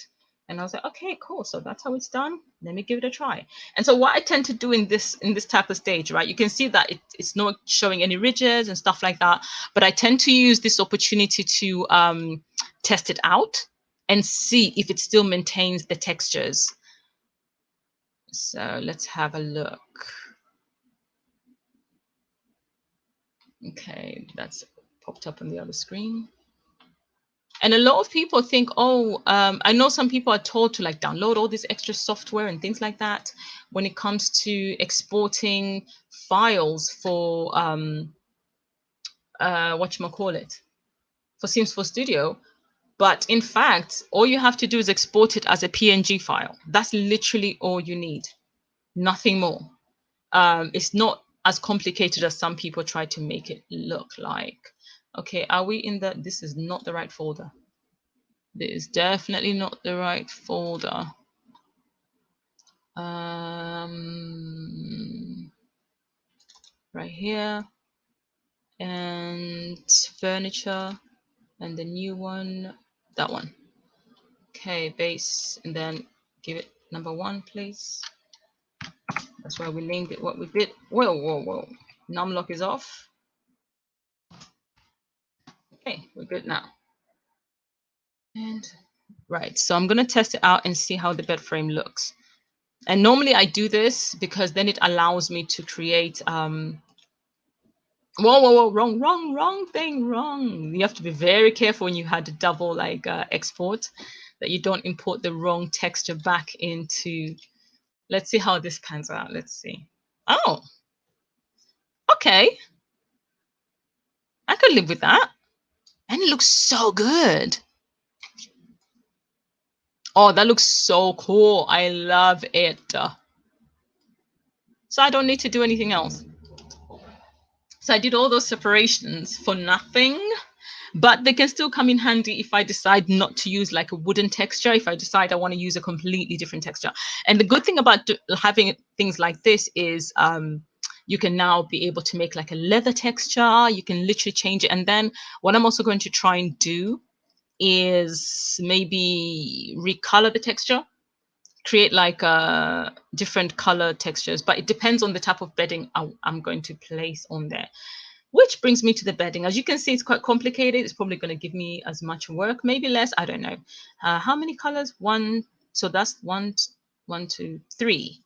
And I was like, okay, cool. So that's how it's done. Let me give it a try. And so what I tend to do in this type of stage, right? You can see that it's not showing any ridges and stuff like that. But I tend to use this opportunity to test it out and see if it still maintains the textures. So let's have a look. Okay, that's popped up on the other screen. And a lot of people think, oh, I know some people are told to like download all this extra software and things like that when it comes to exporting files for whatchamacallit, for Sims 4 Studio. But in fact, all you have to do is export it as a PNG file. That's literally all you need, nothing more. It's not as complicated as some people try to make it look like. Okay, are we in the, this is not the right folder. This is definitely not the right folder. Right here, and furniture, and the new one, that one. Okay, base, and then give it number 1, please. That's why we named it what we did. Whoa. Numlock is off. Okay, we're good now. And right, so I'm going to test it out and see how the bed frame looks. And normally I do this because then it allows me to create whoa, wrong thing, wrong. You have to be very careful when you had to double like export, that you don't import the wrong texture back into. Let's see how this pans out. Let's see. Oh, okay, I could live with that. And it looks so good. Oh, that looks so cool. I love it. So I don't need to do anything else. So I did all those separations for nothing, but they can still come in handy if I decide not to use like a wooden texture, if I decide I want to use a completely different texture. And the good thing about having things like this is you can now be able to make like a leather texture. You can literally change it. And then what I'm also going to try and do is maybe recolor the texture, create like different color textures, but it depends on the type of bedding I'm going to place on there. Which brings me to the bedding. As you can see, it's quite complicated. It's probably going to give me as much work, maybe less, I don't know. How many colors? One, so that's one, two, three.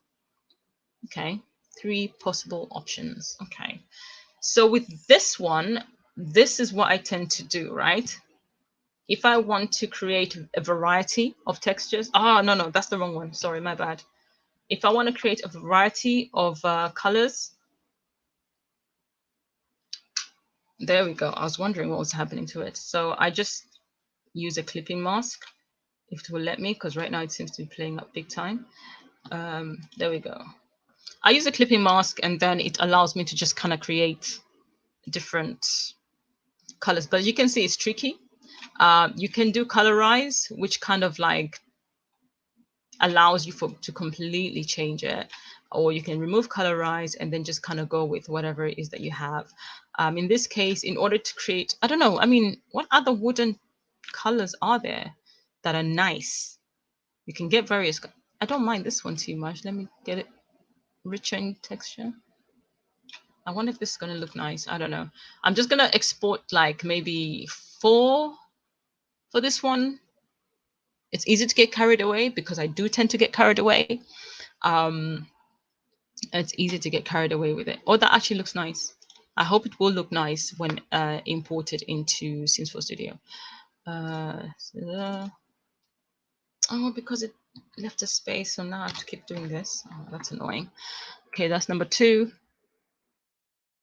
Okay, 3 possible options. Okay, so with this one, this is what I tend to do, right? If I want to create a variety of textures, no, that's the wrong one. Sorry, my bad. If I want to create a variety of colors, there we go. I was wondering what was happening to it. So I just use a clipping mask, if it will let me, because right now it seems to be playing up big time. There we go. I use a clipping mask and then it allows me to just kind of create different colors. But you can see it's tricky. You can do colorize, which kind of like allows you to completely change it, or you can remove colorize and then just kind of go with whatever it is that you have. In this case, in order to create, I don't know, I mean, what other wooden colors are there that are nice? You can get various. I don't mind this one too much. Let me get it richer in texture. I wonder if this is going to look nice. I don't know. I'm just going to export like maybe 4 for this one. It's easy to get carried away because I do tend to get carried away. It's easy to get carried away with it. Oh, that actually looks nice. I hope it will look nice when imported into Sims 4 Studio. Oh, because it left a space, so now I have to keep doing this. Oh, that's annoying. Okay, that's number 2.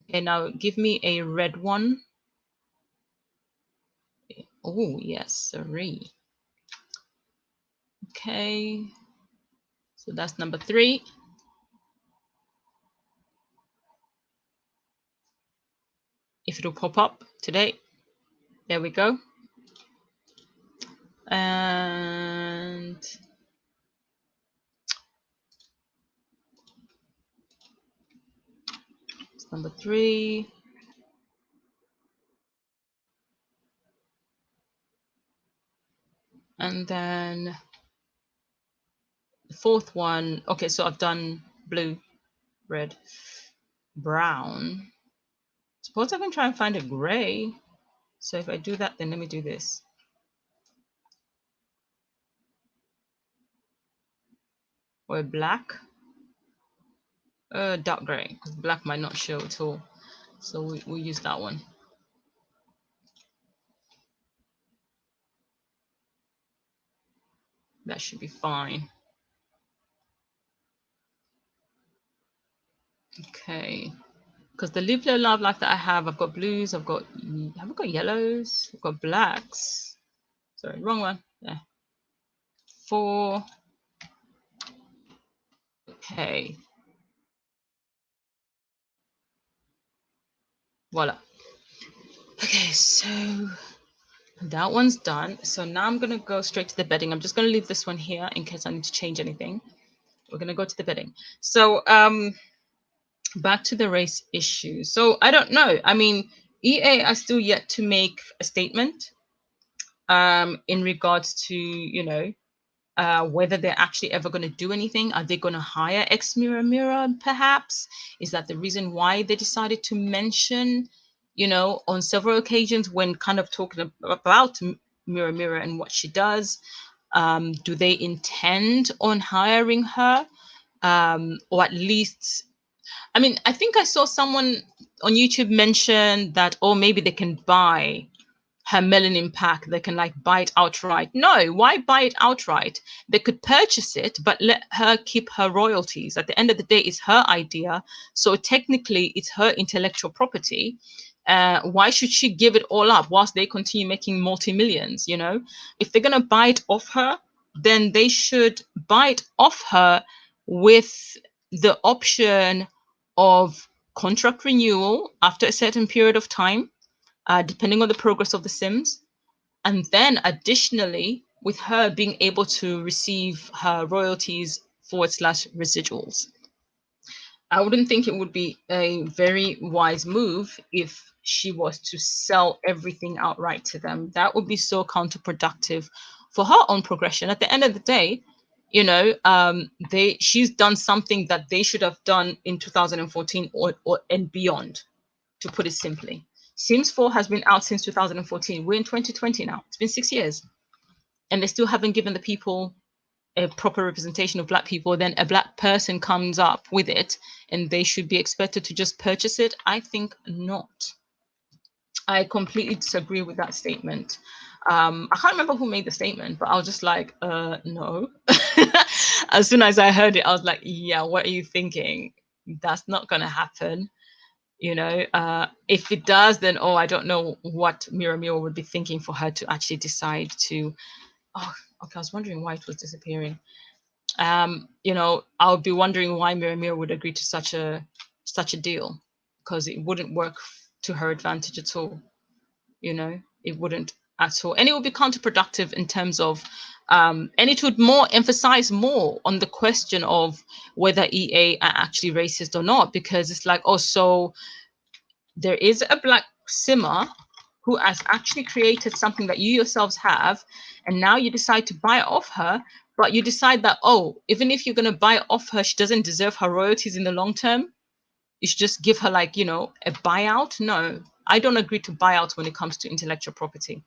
Okay, now give me a red one. Oh, yes, sorry. Okay, so that's number 3. If it'll pop up today, there we go. And number 3. And then the 4th one. Okay, so I've done blue, red, brown. Suppose I can try and find a gray. So if I do that, then let me do this. Or a black. Dark gray, because black might not show at all. So we'll use that one. That should be fine. Okay. Because the Live Low Love Life that I have, I've got blues, have I got yellows? I've got blacks. Sorry, wrong one. Yeah. 4. Okay. Voila. Okay, so that one's done. So now I'm going to go straight to the bedding. I'm just going to leave this one here in case I need to change anything. We're going to go to the bedding. So back to the race issue. So I don't know. I mean, EA are still yet to make a statement in regards to, whether they're actually ever going to do anything. Are they going to hire ex-Mirror perhaps? Is that the reason why they decided to mention, on several occasions when kind of talking about Mirror and what she does? Do they intend on hiring her? Or at least, I mean, I think I saw someone on YouTube mention that, or maybe they can buy her melanin pack. They can like buy it outright. No, why buy it outright? They could purchase it, but let her keep her royalties. At the end of the day, it's her idea. So technically, it's her intellectual property. Why should she give it all up whilst they continue making multi-millions? If they're going to buy it off her, then they should buy it off her with the option of contract renewal after a certain period of time, depending on the progress of the Sims. And then additionally, with her being able to receive her royalties / residuals. I wouldn't think it would be a very wise move if she was to sell everything outright to them. That would be so counterproductive for her own progression. At the end of the day, she's done something that they should have done in 2014 or and beyond, to put it simply. Sims 4 has been out since 2014. We're in 2020 now. It's been 6 years. And they still haven't given the people a proper representation of Black people. Then a Black person comes up with it and they should be expected to just purchase it. I think not. I completely disagree with that statement. I can't remember who made the statement, but I was just like, no. As soon as I heard it, I was like, yeah, what are you thinking? That's not going to happen. If it does, then I don't know what Mirror would be thinking for her to actually decide to. Oh, okay. I was wondering why it was disappearing. I would be wondering why Mirror would agree to such a deal, because it wouldn't work to her advantage at all. It wouldn't at all, and it would be counterproductive in terms of, and it would emphasize more on the question of whether EA are actually racist or not, because it's like, so there is a Black simmer who has actually created something that you yourselves have, and now you decide to buy it off her, but you decide that, even if you're going to buy it off her, she doesn't deserve her royalties in the long term. You should just give her a buyout. No, I don't agree to buyouts when it comes to intellectual property.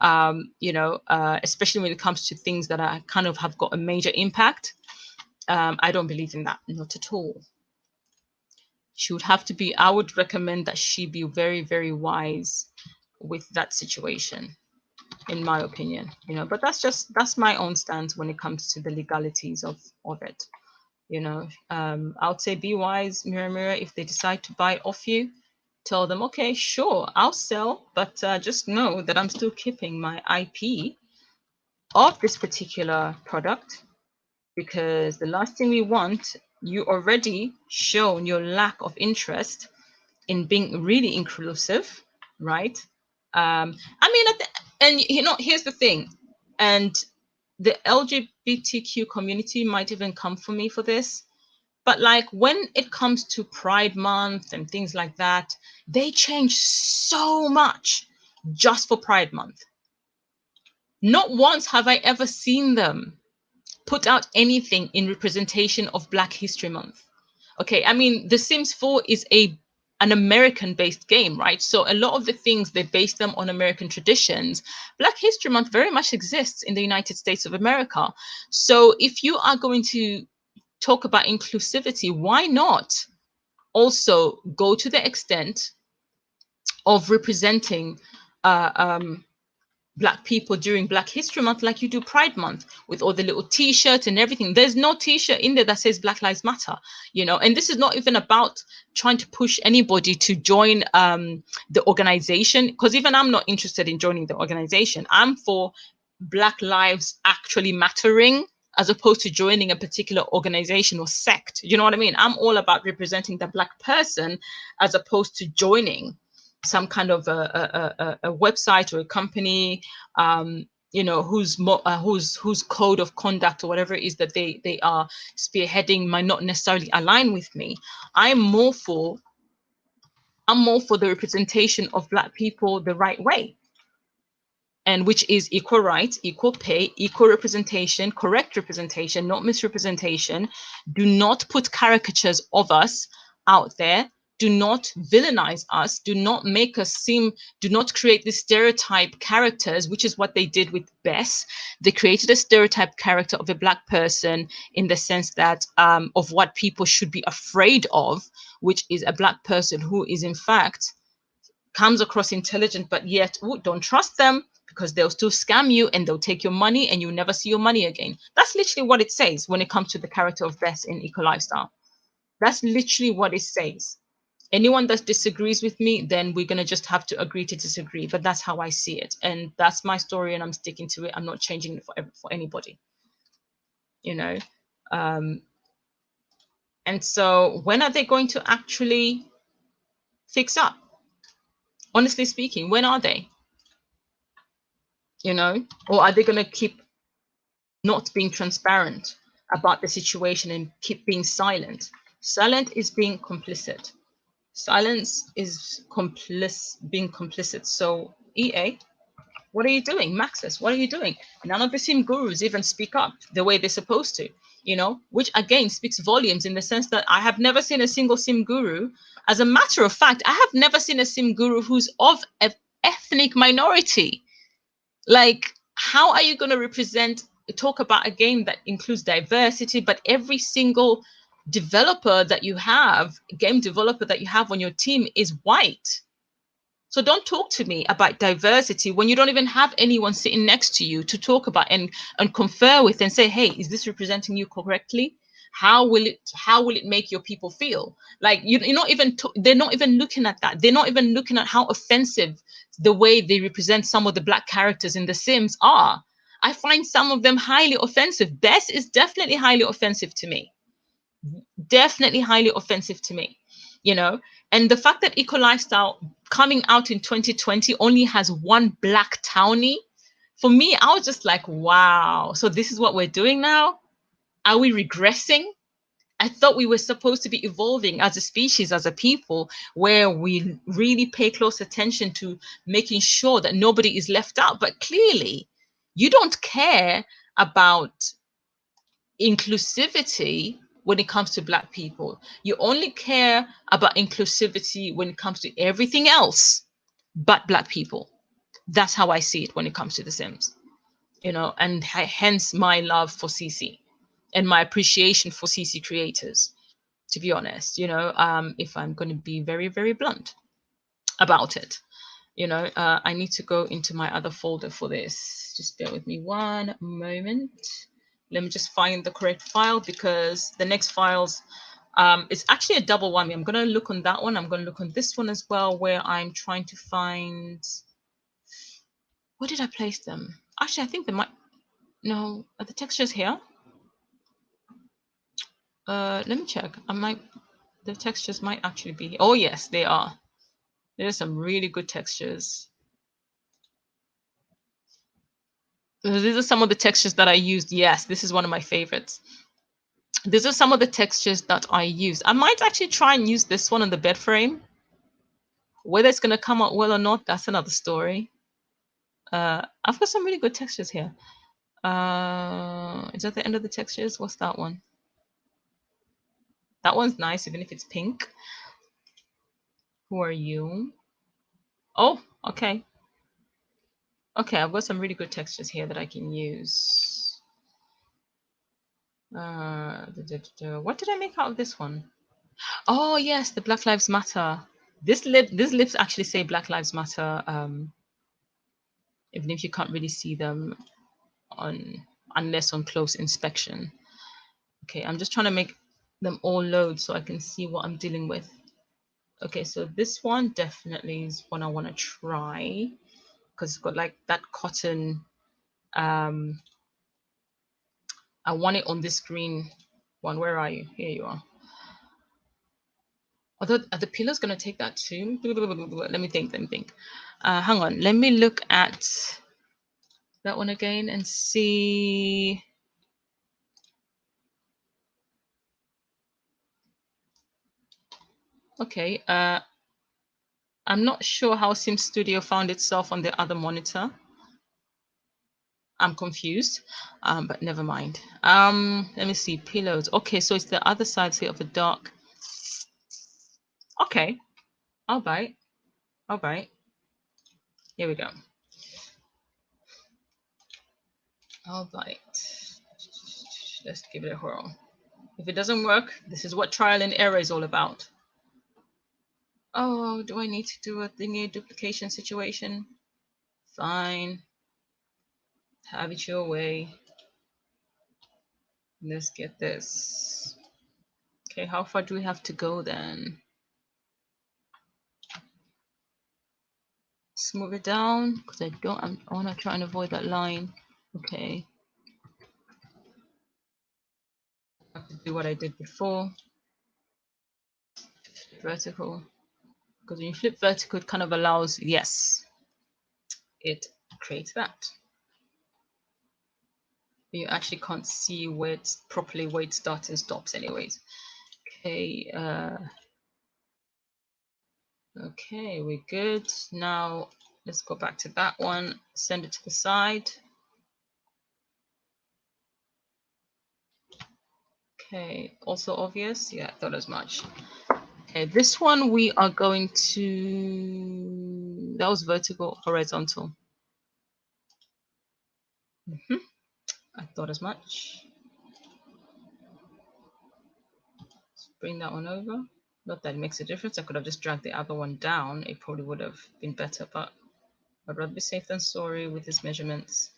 Especially when it comes to things that are kind of have got a major impact. I don't believe in that, not at all. She would have to be, I would recommend that she be very, very wise with that situation, in my opinion, but that's my own stance when it comes to the legalities of it. I would say be wise, Mirror. If they decide to buy it off you, tell them, okay, sure, I'll sell, but just know that I'm still keeping my IP of this particular product, because the last thing we want, you already shown your lack of interest in being really inclusive, right? I mean, here's the thing. And the LGBTQ community might even come for me for this. But like when it comes to Pride Month and things like that, they change so much just for Pride Month. Not once have I ever seen them put out anything in representation of Black History Month. Okay, I mean, The Sims 4 is an American-based game, right? So a lot of the things they base them on American traditions. Black History Month very much exists in the United States of America. So if you are going to talk about inclusivity, why not also go to the extent of representing Black people during Black History Month like you do Pride Month with all the little T-shirts and everything? There's no T-shirt in there that says Black Lives Matter, you know. And this is not even about trying to push anybody to join the organization, because even I'm not interested in joining the organization. I'm for Black lives actually mattering as opposed to joining a particular organization or sect. You know what I mean? I'm all about representing the Black person as opposed to joining some kind of a website or a company, you know, whose code of conduct or whatever it is that they are spearheading might not necessarily align with me. I'm more for the representation of Black people the right way, and which is equal rights, equal pay, equal representation, correct representation, not misrepresentation. Do not put caricatures of us out there. Do not villainize us. Do not make us seem, do not create these stereotype characters, which is what they did with Bess. They created a stereotype character of a Black person in the sense that of what people should be afraid of, which is a Black person who is in fact comes across intelligent, but yet don't trust them because they'll still scam you and they'll take your money and you'll never see your money again. That's literally what it says when it comes to the character of Bess in Eco Lifestyle. That's literally what it says. Anyone that disagrees with me, then we're going to just have to agree to disagree. But that's how I see it. And that's my story and I'm sticking to it. I'm not changing it for anybody, you know. And so when are they going to actually fix up? Honestly speaking, when are they? You know, or are they going to keep not being transparent about the situation and keep being silent? Silent is being complicit. Silence is being complicit. So EA, what are you doing? Maxis, what are you doing? None of the sim gurus even speak up the way they're supposed to, you know, which again speaks volumes in the sense that I have never seen a single sim guru. As a matter of fact, I have never seen a sim guru who's of an ethnic minority. Like, how are you going to talk about a game that includes diversity, but every single game developer that you have on your team is white? So don't talk to me about diversity when you don't even have anyone sitting next to you to talk about and confer with and say, hey, is this representing you correctly? How will it make your people feel? Like you're not even they're not even looking at that. They're not even looking at how offensive the way they represent some of the Black characters in The Sims are. I find some of them highly offensive. Bess is definitely highly offensive to me. Definitely highly offensive to me, you know. And the fact that Eco Lifestyle coming out in 2020 only has one Black townie, for me, I was just like, wow, so this is what we're doing now? Are we regressing? I thought we were supposed to be evolving as a species, as a people, where we really pay close attention to making sure that nobody is left out. But clearly, you don't care about inclusivity when it comes to Black people. You only care about inclusivity when it comes to everything else but Black people. That's how I see it when it comes to The Sims, you know, and hence my love for CC and my appreciation for CC creators, to be honest, you know, if I'm going to be very, very blunt about it. You know, I need to go into my other folder for this. Just bear with me one moment. Let me just find the correct file because the next files, it's actually a double whammy. I'm going to look on that one. I'm going to look on this one as well, where I'm trying to find, where did I place them? Actually, I think they might, no, are the textures here? Let me check. The textures might actually be, oh yes, they are. There's some really good textures. These are some of the textures that I used. Yes, this is one of my favorites. These are some of the textures that I used. I might actually try and use this one on the bed frame. Whether it's going to come out well or not, that's another story. I've got some really good textures here. Is that the end of the textures? What's that one? That one's nice, even if it's pink. Who are you? Oh, okay. Okay, I've got some really good textures here that I can use. What did I make out of this one? Oh yes, the Black Lives Matter. These lips actually say Black Lives Matter, even if you can't really see them on unless on close inspection. Okay, I'm just trying to make them all load so I can see what I'm dealing with. Okay, so this one definitely is one I want to try because it's got like that cotton. I want it on this green one. Where are you? Here you are. Although are the pillows gonna take that too? Let me think. Hang on. Let me look at that one again and see. Okay. I'm not sure how Sim Studio found itself on the other monitor. I'm confused, but never mind. Let me see. Pillows. Okay, so it's the other side here of the dark. Okay, I'll bite. I'll bite. Here we go. I'll bite. Let's give it a whirl. If it doesn't work, this is what trial and error is all about. Oh, do I need to do a thingy duplication situation? Fine. Have it your way. Let's get this. Okay, how far do we have to go then? Smooth it down because I want to try and avoid that line. Okay. I have to do what I did before. Vertical. Because when you flip vertical, it kind of allows, yes, it creates that. But you actually can't see where it's properly where it starts and stops anyways. Okay, okay, we're good. Now let's go back to that one, send it to the side. Okay, also obvious. Yeah, I thought as much. Okay, this one we are going to, that was vertical, horizontal. I thought as much. Let's bring that one over. Not that it makes a difference. I could have just dragged the other one down. It probably would have been better, but I'd rather be safe than sorry with his measurements.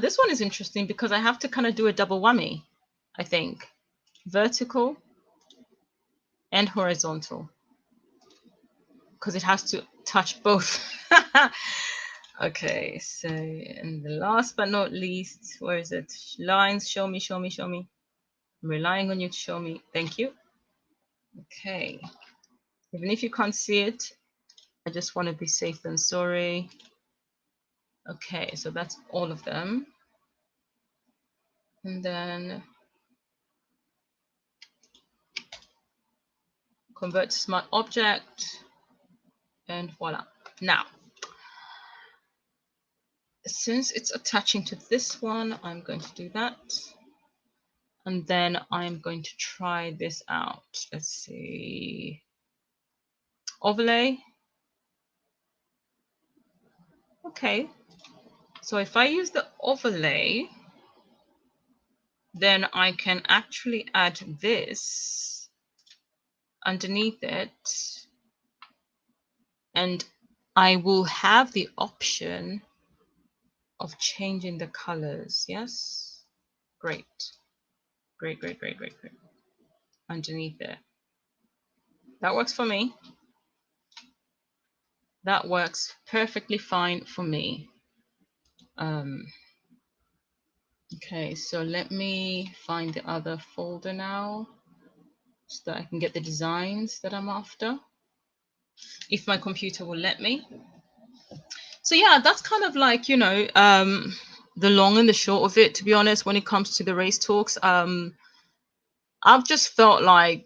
This one is interesting because I have to kind of do a double whammy, I think. Vertical and horizontal. Because it has to touch both. Okay, so, and the last but not least, where is it? Lines, show me, show me, show me. I'm relying on you to show me. Thank you. Okay. Even if you can't see it, I just want to be safe than sorry. Okay, so that's all of them. And then convert to smart object. And voila. Now, since it's attaching to this one, I'm going to do that. And then I'm going to try this out. Let's see. Overlay. Okay. So if I use the overlay, then I can actually add this underneath it. And I will have the option of changing the colors. Yes. Great. Great, great, great, great, great. Underneath there. That works for me. That works perfectly fine for me. Okay, so let me find the other folder now so that I can get the designs that I'm after, if my computer will let me. So yeah, that's kind of like, the long and the short of it, to be honest, when it comes to the race talks. I've just felt like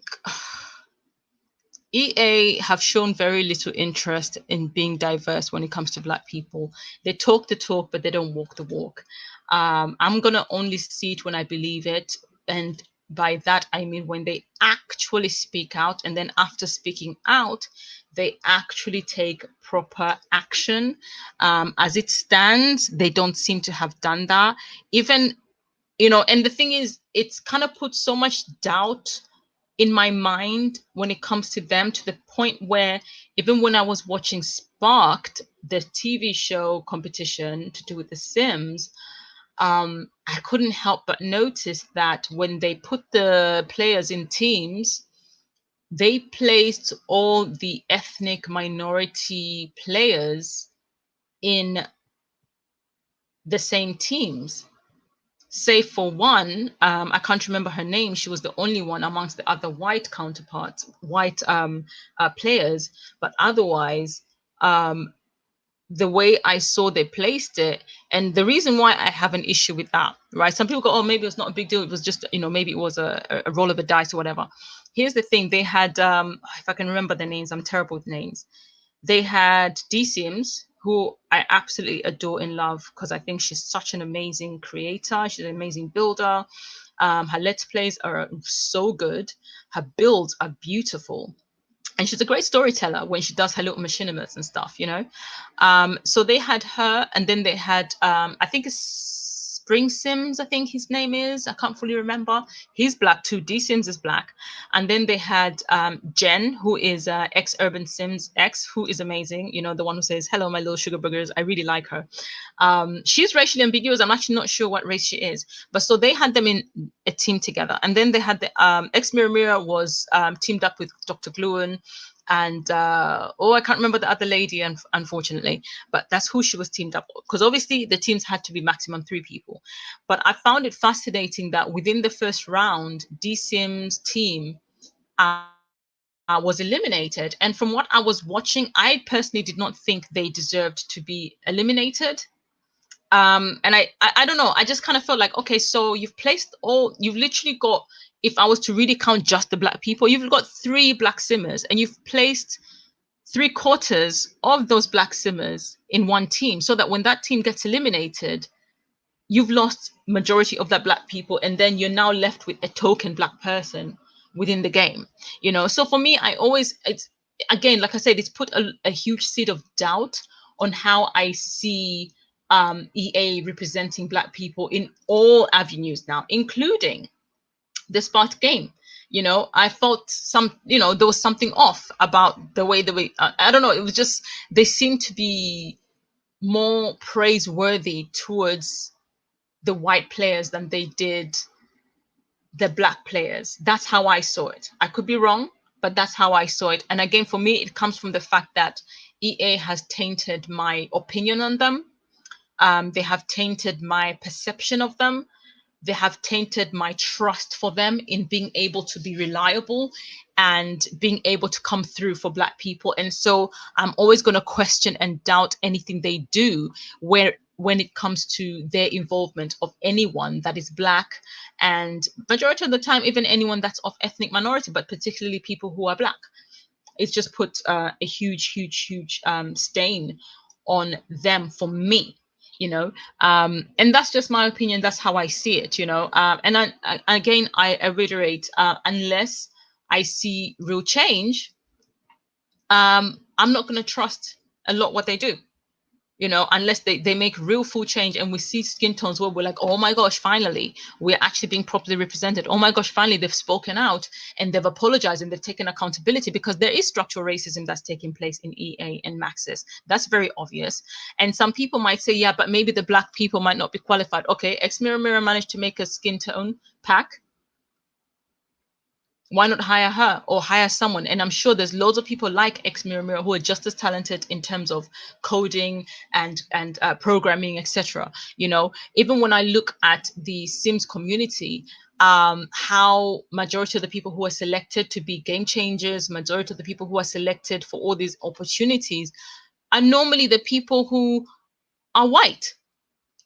EA have shown very little interest in being diverse when it comes to Black people. They talk the talk, but they don't walk the walk. I'm gonna only see it when I believe it, and by that I mean when they actually speak out, and then after speaking out, they actually take proper action. As it stands, they don't seem to have done that. Even, and the thing is, it's kind of put so much doubt in my mind when it comes to them, to the point where even when I was watching Sparked, the TV show competition to do with The Sims, I couldn't help but notice that when they put the players in teams, they placed all the ethnic minority players in the same teams, save for one. I can't remember her name. She was the only one amongst the other white counterparts, white players. But otherwise, um, the way I saw they placed it, and the reason why I have an issue with that, right? Some people go, "Oh, maybe it's not a big deal. It was just, maybe it was a roll of the dice or whatever." Here's the thing: they had, if I can remember the names, I'm terrible with names. They had D Sims, who I absolutely adore and love, because I think she's such an amazing creator. She's an amazing builder. Her let's plays are so good. Her builds are beautiful. And she's a great storyteller when she does her little machinimas and stuff, So they had her, and then they had, I think it's Spring Sims, I think his name is. I can't fully remember. He's black too. D Sims is black. And then they had Jen, who is ex Urban Sims X, who is amazing. The one who says, "Hello, my little sugar boogers." I really like her. She's racially ambiguous. I'm actually not sure what race she is. But so they had them in a team together. And then they had the ex Mira Mira was teamed up with Dr. Gluon, and I can't remember the other lady, unfortunately, but that's who she was teamed up with, because obviously the teams had to be maximum 3 people. But I found it fascinating that within the first round, D Sim's team was eliminated, and from what I was watching, I personally did not think they deserved to be eliminated. And I don't know, I just kind of felt like, okay, so you've literally got, if I was to really count just the black people, you've got 3 black simmers, and you've placed 3/4 of those black simmers in one team, so that when that team gets eliminated, you've lost majority of that black people, and then you're now left with a token black person within the game. So for me, it's, again, like I said, it's put a huge seed of doubt on how I see EA representing black people in all avenues now, including the spot game. I felt there was something off about the way I don't know, it was just, they seem to be more praiseworthy towards the white players than they did the black players. That's how I saw it. I could be wrong, but that's how I saw it. And again, for me, it comes from the fact that EA has tainted my opinion on them. They have tainted my perception of them. They have tainted my trust for them in being able to be reliable and being able to come through for black people. And so I'm always going to question and doubt anything they do when it comes to their involvement of anyone that is black, and majority of the time even anyone that's of ethnic minority, but particularly people who are black. It's just put a huge stain on them for me. And that's just my opinion. That's how I see it. And again, I reiterate, unless I see real change, I'm not going to trust a lot what they do. Unless they make real full change, and we see skin tones where we're like, oh my gosh, finally we're actually being properly represented. Oh my gosh, finally they've spoken out and they've apologized and they've taken accountability, because there is structural racism that's taking place in EA and Maxis. That's very obvious. And some people might say, yeah, but maybe the black people might not be qualified. Okay, ex Mirror Mirror managed to make a skin tone pack. Why not hire her or hire someone? And I'm sure there's loads of people like ex Mirror Mirror who are just as talented in terms of coding and programming, etc. Even when I look at the Sims community, how majority of the people who are selected to be game changers, majority of the people who are selected for all these opportunities, are normally the people who are white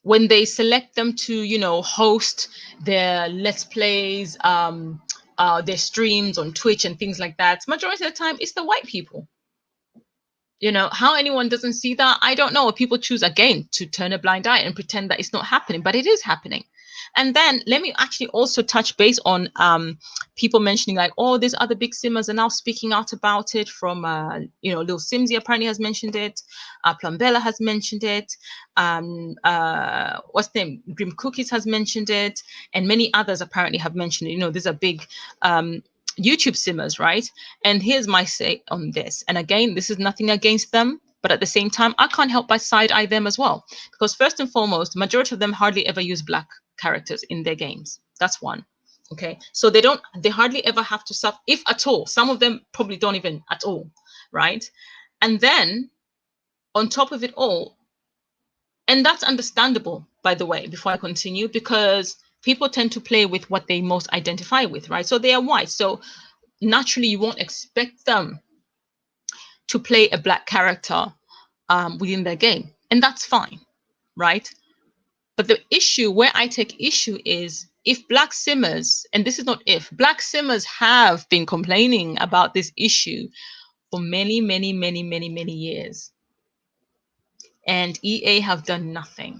when they select them to, host their let's plays, their streams on Twitch and things like that. Majority of the time, it's the white people. How anyone doesn't see that, I don't know. People choose again to turn a blind eye and pretend that it's not happening, but it is happening. And then let me actually also touch base on people mentioning like, oh, these other big simmers are now speaking out about it. From Lil Simsy apparently has mentioned it, Plumbella has mentioned it, what's the name, Grim Cookies has mentioned it, and many others apparently have mentioned it. These are big YouTube simmers, right? And here's my say on this. And again, this is nothing against them, but at the same time, I can't help but side eye them as well. Because first and foremost, the majority of them hardly ever use black characters in their games. That's one. Okay. So they hardly ever have to suffer, if at all. Some of them probably don't even at all, right? And then on top of it all, and that's understandable, by the way, before I continue, because people tend to play with what they most identify with, right? So they are white. So naturally, you won't expect them to play a black character within their game. And that's fine, right? But the issue where I take issue is if black simmers, and this is not if, black simmers have been complaining about this issue for many, many, many, many, many years. And EA have done nothing.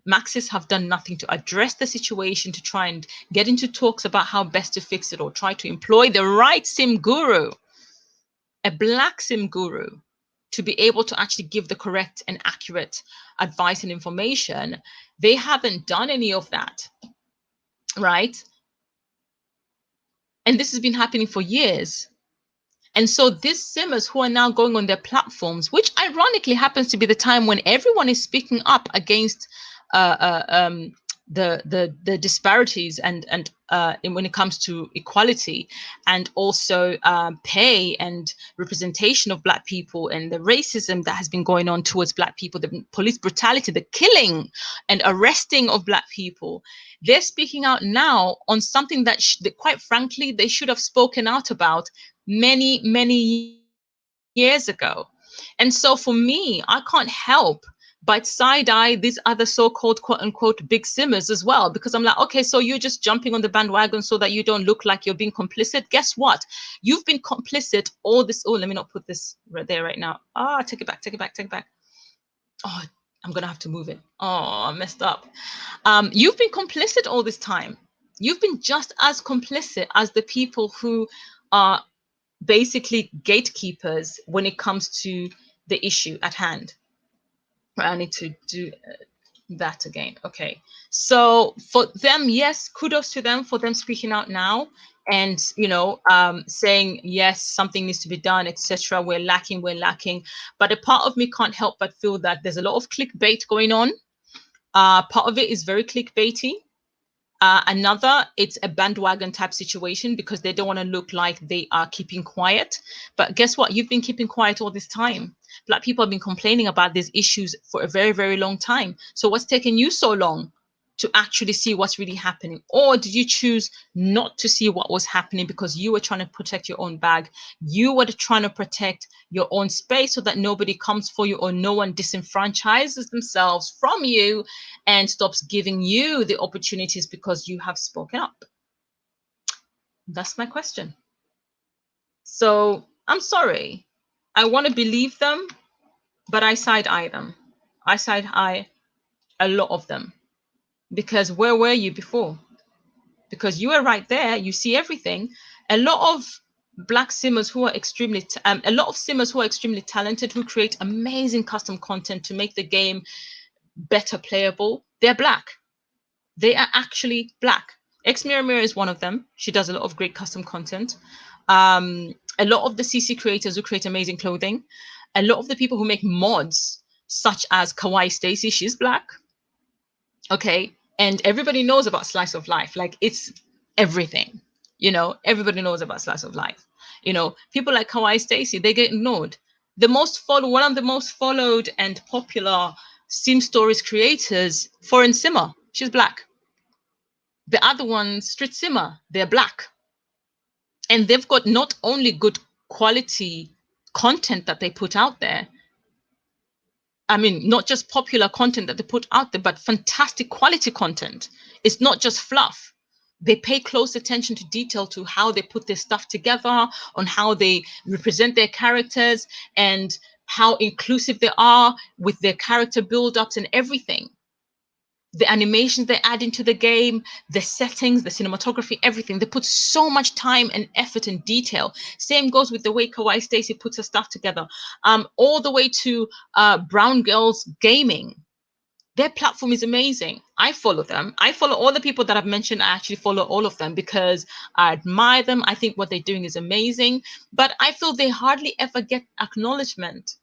Maxis have done nothing to address the situation, to try and get into talks about how best to fix it, or try to employ the right sim guru, a black sim guru, to be able to actually give the correct and accurate advice and information. They haven't done any of that, right? And this has been happening for years. And so these simmers who are now going on their platforms, which ironically happens to be the time when everyone is speaking up against the disparities and when it comes to equality, and also pay and representation of black people, and the racism that has been going on towards black people, the police brutality, the killing and arresting of black people. They're speaking out now on something that quite frankly they should have spoken out about many, many years ago. And so for me, I can't help but side eye these other so-called quote unquote big simmers as well, because I'm like, okay, so you're just jumping on the bandwagon so that you don't look like you're being complicit. Guess what? You've been complicit all this. Oh, let me not put this right there right now. Take it back, take it back, take it back. Oh, I'm gonna have to move it. Oh, I messed up. You've been complicit all this time. You've been just as complicit as the people who are basically gatekeepers when it comes to the issue at hand. I need to do that again. Okay. So for them, yes, kudos to them for them speaking out now and, saying, yes, something needs to be done, etc. We're lacking. But a part of me can't help but feel that there's a lot of clickbait going on. Part of it is very clickbaity. Another, it's a bandwagon type situation because they don't want to look like they are keeping quiet. But guess what? You've been keeping quiet all this time. Black people have been complaining about these issues for a very, very long time. So what's taking you so long to actually see what's really happening? Or did you choose not to see what was happening because you were trying to protect your own bag? You were trying to protect your own space so that nobody comes for you, or no one disenfranchises themselves from you and stops giving you the opportunities because you have spoken up? That's my question. So I'm sorry. I want to believe them, but I side eye them. I side eye a lot of them. Because where were you before? Because you were right there, you see everything. A lot of black simmers who are extremely talented, who create amazing custom content to make the game better playable, they're black. They are actually black. Mira is one of them. She does a lot of great custom content. A lot of the CC creators who create amazing clothing, a lot of the people who make mods, such as Kawaii Stacy, she's black. Okay. And everybody knows about Slice of Life. Like, it's everything. Everybody knows about Slice of Life. People like Kawaii Stacy, they get ignored. One of the most followed and popular Sim Stories creators, Foreign Simmer, she's black. The other one, Street Simmer, they're black. And they've got not only good quality content that they put out there, I mean, not just popular content that they put out there, but fantastic quality content. It's not just fluff. They pay close attention to detail to how they put their stuff together, on how they represent their characters, and how inclusive they are with their character build-ups and everything. The animations they add into the game, the settings, the cinematography, everything. They put so much time and effort and detail. Same goes with the way Kawaii Stacy puts her stuff together. All the way to Brown Girls Gaming. Their platform is amazing. I follow them. I follow all the people that I've mentioned. I actually follow all of them because I admire them. I think what they're doing is amazing. But I feel they hardly ever get acknowledgement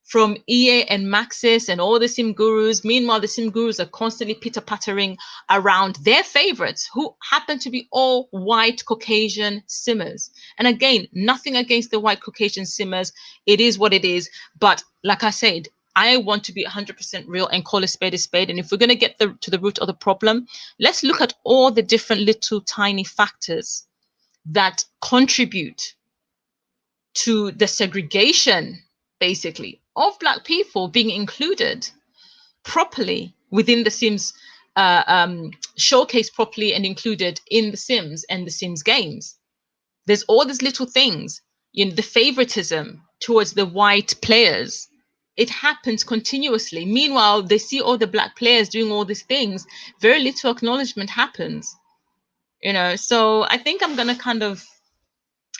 from EA and Maxis and all the sim gurus. Meanwhile, the sim gurus are constantly pitter-pattering around their favorites, who happen to be all white Caucasian simmers. And again, nothing against the white Caucasian simmers. It is what it is. But like I said, I want to be 100% real and call a spade a spade. And if we're going to get to the root of the problem, let's look at all the different little tiny factors that contribute to the segregation, basically, of Black people being included properly within the Sims, showcased properly and included in the Sims and the Sims games. There's all these little things, the favoritism towards the white players. It happens continuously. Meanwhile, they see all the Black players doing all these things. Very little acknowledgement happens. So I think I'm going to kind of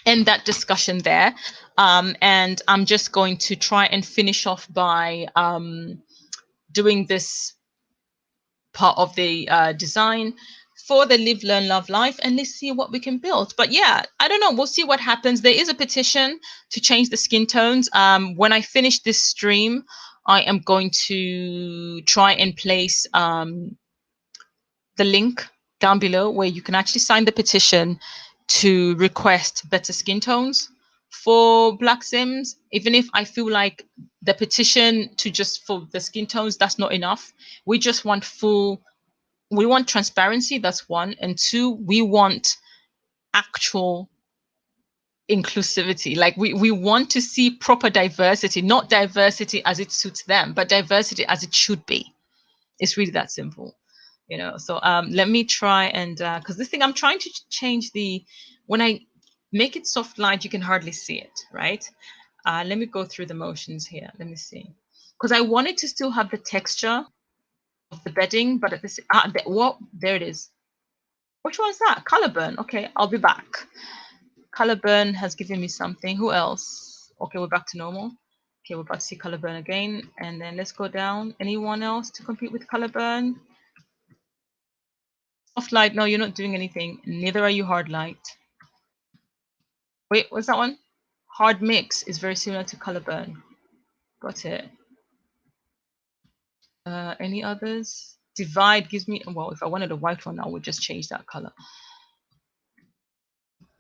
end that discussion there. And I'm just going to try and finish off by doing this part of the design for the Live, Learn, Love Life, and let's see what we can build. But yeah, I don't know. We'll see what happens. There is a petition to change the skin tones. When I finish this stream, I am going to try and place the link down below where you can actually sign the petition to request better skin tones for Black Sims. Even if I feel like the petition to just for the skin tones, that's not enough. We just want we want transparency, that's one. And two, we want actual inclusivity. Like we want to see proper diversity, not diversity as it suits them, but diversity as it should be. It's really that simple. So let me try and because this thing I'm trying to change when I make it soft light, you can hardly see it, right? Let me go through the motions here. Let me see, because I wanted to still have the texture of the bedding, but at this there it is. Which one's that? Color burn. Okay, I'll be back. Color burn has given me something. Who else? Okay, we're back to normal. Okay, we're about to see color burn again, and then let's go down. Anyone else to compete with color burn? Soft light, no, you're not doing anything. Neither are you hard light. Wait, what's that one? Hard mix is very similar to color burn. Got it. Any others? Divide gives me, well, if I wanted a white one, I would just change that color.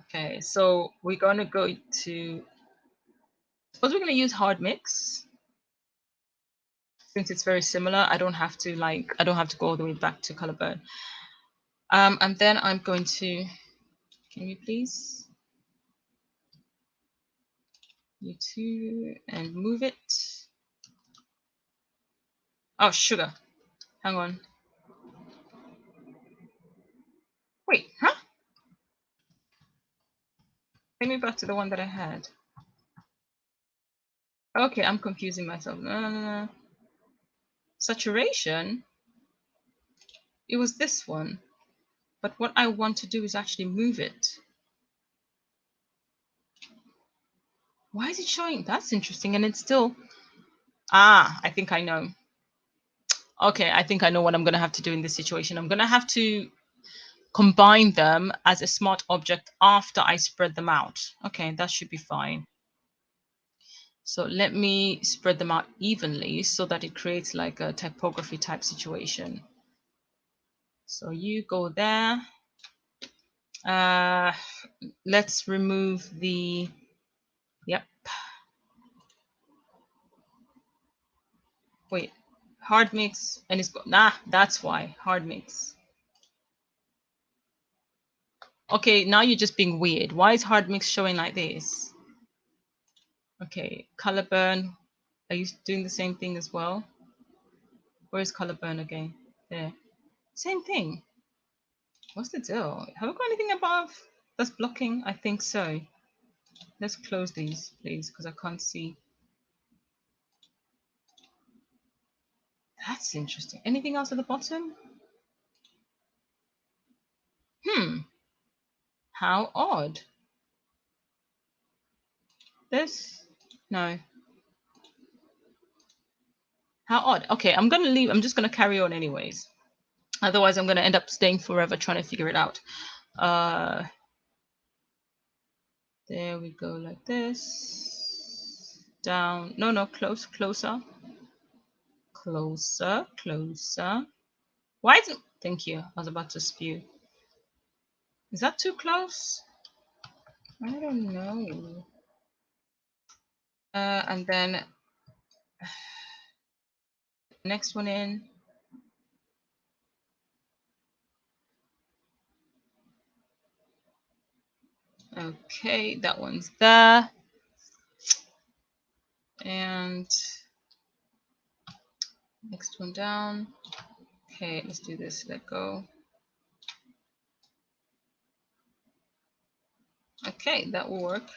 Okay, so we're gonna go to, suppose we're gonna use hard mix. Since it's very similar, I don't have to go all the way back to color burn. And then I'm going to, can you please? You two, and move it. Oh, sugar. Hang on. Wait, huh? Take me back to the one that I had. Okay, I'm confusing myself. No. Saturation? It was this one. But what I want to do is actually move it. Why is it showing? That's interesting. And it's still... I think I know. Okay, I think I know what I'm going to have to do in this situation. I'm going to have to combine them as a smart object after I spread them out. Okay, that should be fine. So let me spread them out evenly so that it creates like a typography type situation. So you go there. Let's remove the, yep. Wait, hard mix, and it's, that's why, hard mix. Okay, now you're just being weird. Why is hard mix showing like this? Okay, color burn. Are you doing the same thing as well? Where's color burn again? There. Same thing. What's the deal? Have I got anything above that's blocking? I think so. Let's close these, please, because I can't see. That's interesting. Anything else at the bottom? How odd. This? No. How odd. Okay, I'm going to leave. I'm just going to carry on anyways. Otherwise, I'm going to end up staying forever trying to figure it out. There we go, like this. Down. No, closer. Closer. Why is it? Thank you. I was about to spew. Is that too close? I don't know. And then next one in. Okay, that one's there. And next one down. Okay, let's do this. Let go. Okay, that will work.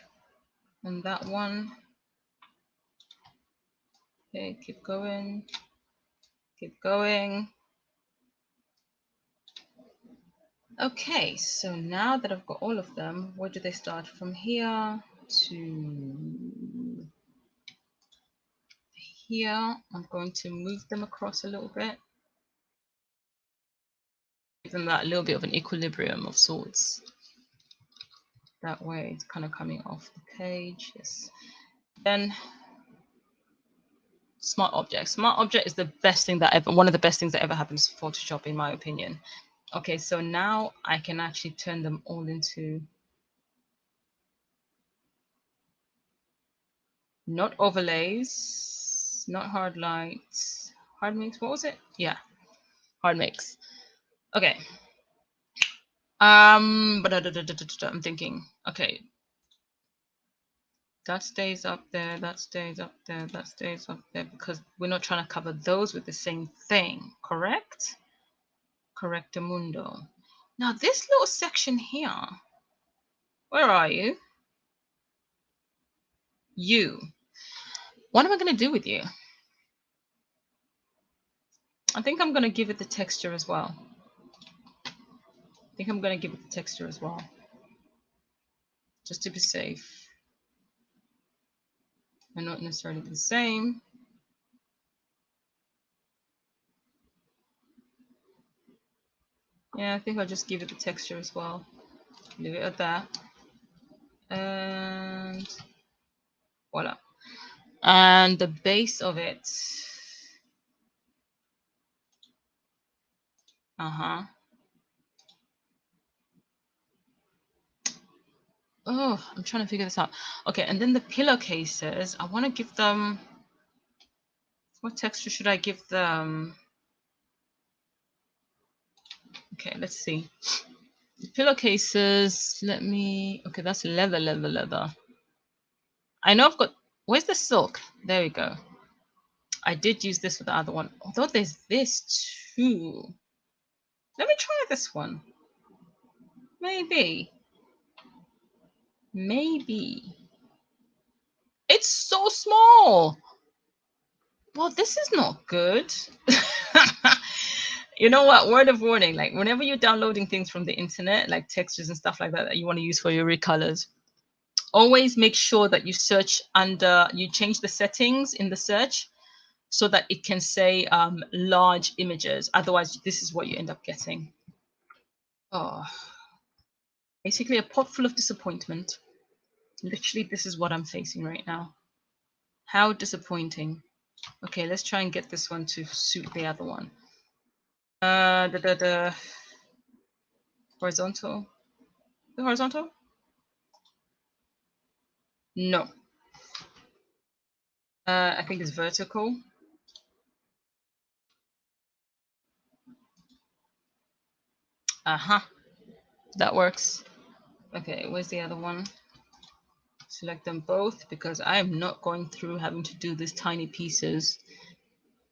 And that one. Okay, keep going. Keep going. Okay, so now that I've got all of them, where do they start? From here to here. I'm going to move them across a little bit. Give them that little bit of an equilibrium of sorts. That way it's kind of coming off the page. Yes. Then smart object. Smart object is the best thing that ever, one of the best things that ever happens to Photoshop, in my opinion. Okay, so now I can actually turn them all into not overlays, not hard lights, hard mix. What was it? Yeah, hard mix. Okay. But I'm thinking. Okay, that stays up there. That stays up there. That stays up there because we're not trying to cover those with the same thing. Correct? Correctamundo. Now this little section here. Where are you? You. What am I going to do with you? I think I'm going to give it the texture as well. Just to be safe. And not necessarily the same. Yeah, I think I'll just give it the texture as well. Leave it at that. And voila. And the base of it. Uh-huh. Oh, I'm trying to figure this out. Okay, and then the pillowcases, I want to give them, what texture should I give them? Okay, let's see. The pillowcases, let me, okay, that's leather. I know I've got, where's the silk? There we go. I did use this for the other one, although there's this too. Let me try this one. Maybe. It's so small. Well, this is not good. You know what? Word of warning, like whenever you're downloading things from the internet, like textures and stuff like that that you want to use for your recolors, always make sure that you search under, you change the settings in the search so that it can say large images. Otherwise, this is what you end up getting. Oh, basically a pot full of disappointment. Literally, this is what I'm facing right now. How disappointing. Okay, let's try and get this one to suit the other one. The horizontal. The horizontal? No. I think it's vertical. Uh-huh. That works. Okay, where's the other one? Select them both because I am not going through having to do these tiny pieces.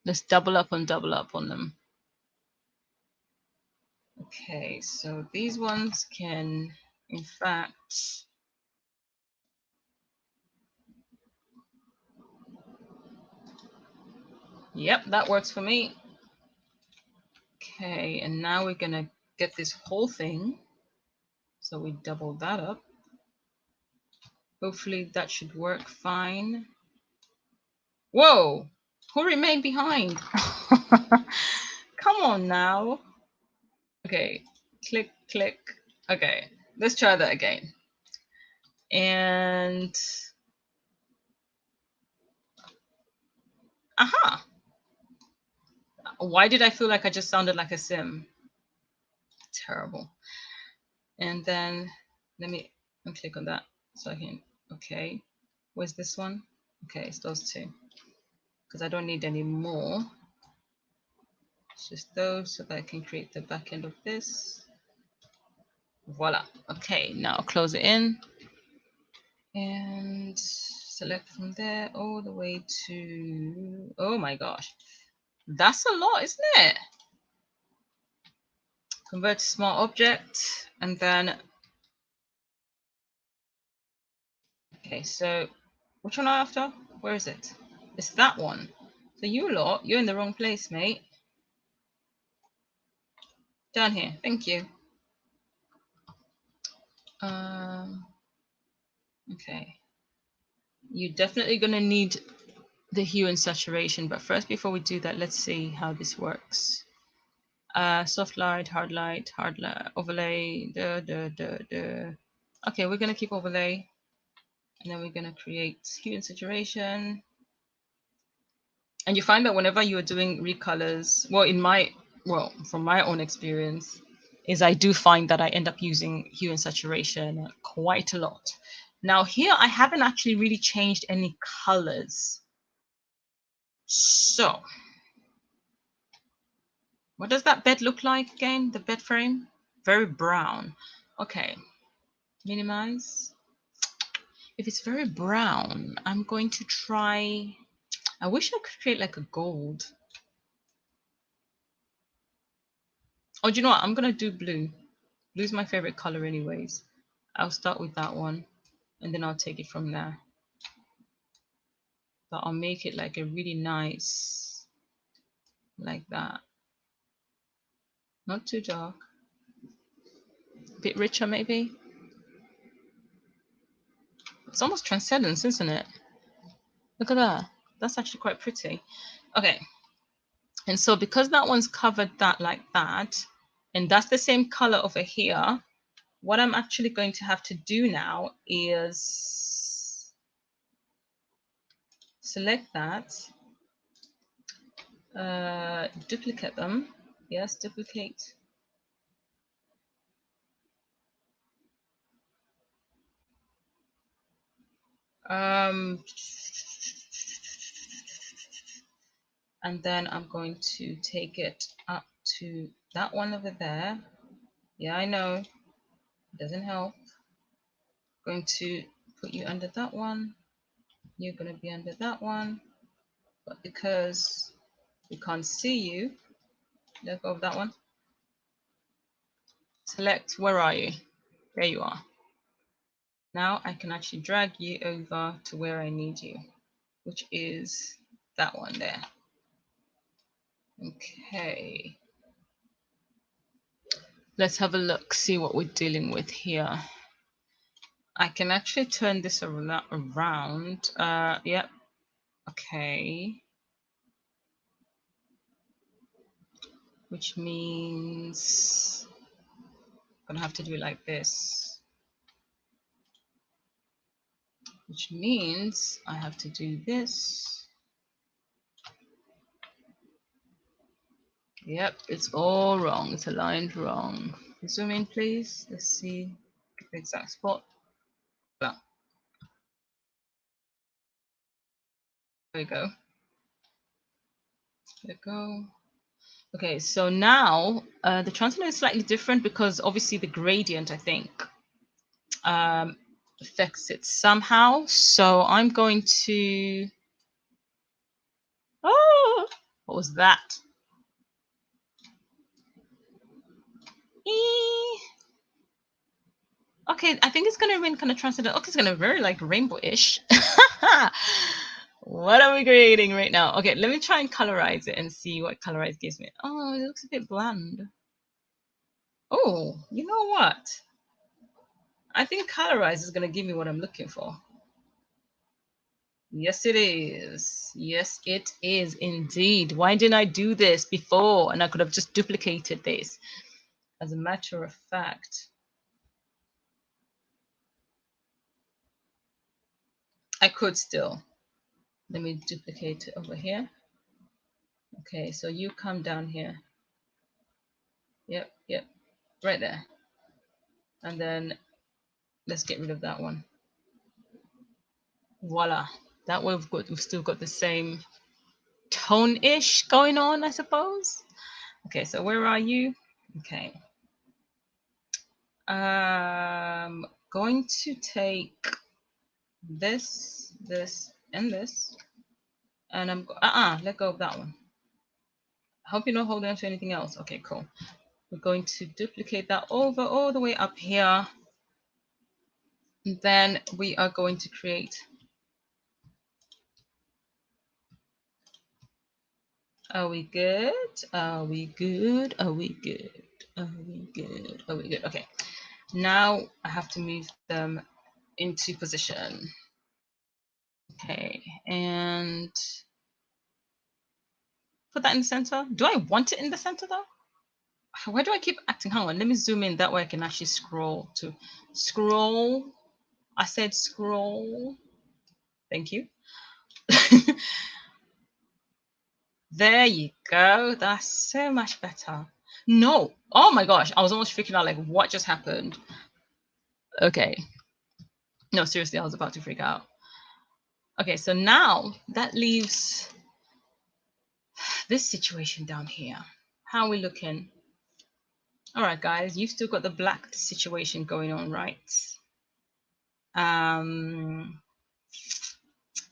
Let's double up on them. Okay, so these ones can, in fact, yep, that works for me. Okay, and now we're gonna get this whole thing. So we double that up. Hopefully that should work fine. Whoa, who remained behind? Come on now. Okay, click, click. Okay, let's try that again. And aha! Why did I feel like I just sounded like a sim? Terrible. And then let me click on that so I can, okay. Where's this one? Okay, it's those two. Because I don't need any more. It's just those so that I can create the back end of this. Voila. Okay, now close it in. And select from there all the way to, oh my gosh. That's a lot, isn't it? Convert to small object, and then, okay, so which one am I after? Where is it? It's that one. So you lot, you're in the wrong place, mate. Down here, thank you. Okay. You're definitely gonna need the hue and saturation, but first, before we do that, let's see how this works. Soft light, hard light, overlay. Okay, we're gonna keep overlay, and then we're gonna create hue and saturation. And you find that whenever you're doing recolors, well, from my own experience, is I do find that I end up using hue and saturation quite a lot. Now here, I haven't actually really changed any colors. So what does that bed look like again? The bed frame? Very brown. Okay, minimize. If it's very brown, I'm going to try, I wish I could create like a gold. Oh, do you know what? I'm gonna do blue. Blue's my favorite color anyways. I'll start with that one and then I'll take it from there. But I'll make it like a really nice, like that. Not too dark. A bit richer maybe. It's almost transcendence, isn't it? Look at that. That's actually quite pretty. Okay. And so because that one's covered that like that, and that's the same color over here, what I'm actually going to have to do now is select that, duplicate them. Yes, duplicate. And then I'm going to take it up to that one over there. Yeah, I know, it doesn't help. Going to put you under that one. You're going to be under that one. But because we can't see you, let go of that one. Select, where are you? There you are. Now I can actually drag you over to where I need you, which is that one there. Okay. Let's have a look, see what we're dealing with here. I can actually turn this around. Yep. Okay. Which means I'm gonna have to do it like this. Which means I have to do this. Yep, it's all wrong. It's aligned wrong. Zoom in, please. Let's see the exact spot. There we go. There we go. Okay, so now the transfer is slightly different because obviously the gradient, I think, affects it somehow. So I'm going to, oh, what was that? Okay, I think it's gonna remain kind of transcendent. Okay, it's gonna be very like rainbow-ish. What are we creating right now? Okay, let me try and colorize it and see what colorize gives me. Oh, it looks a bit bland. Oh, you know what? I think colorize is gonna give me what I'm looking for. Yes, it is. Yes, it is indeed. Why didn't I do this before? And I could have just duplicated this. As a matter of fact, I could still. Let me duplicate it over here. Okay, so you come down here. Yep, yep, right there. And then let's get rid of that one. Voila. That way we've still got the same tone-ish going on, I suppose. Okay, so where are you? Okay. Going to take this, and this, and let go of that one. I hope you're not holding on to anything else. Okay, cool. We're going to duplicate that over all the way up here. And then we are going to create. Are we good? Are we good? Are we good? Are we good? Are we good? Okay. Now I have to move them into position. Okay, and put that in the center. Do I want it in the center though? Why do I keep acting? Hang on, let me zoom in. That way I can actually scroll to scroll. I said scroll. Thank you. There you go. That's so much better. No. Oh my gosh. I was almost freaking out like what just happened. Okay. No, seriously, I was about to freak out. Okay, so now that leaves this situation down here. How are we looking? All right, guys, you've still got the black situation going on, right?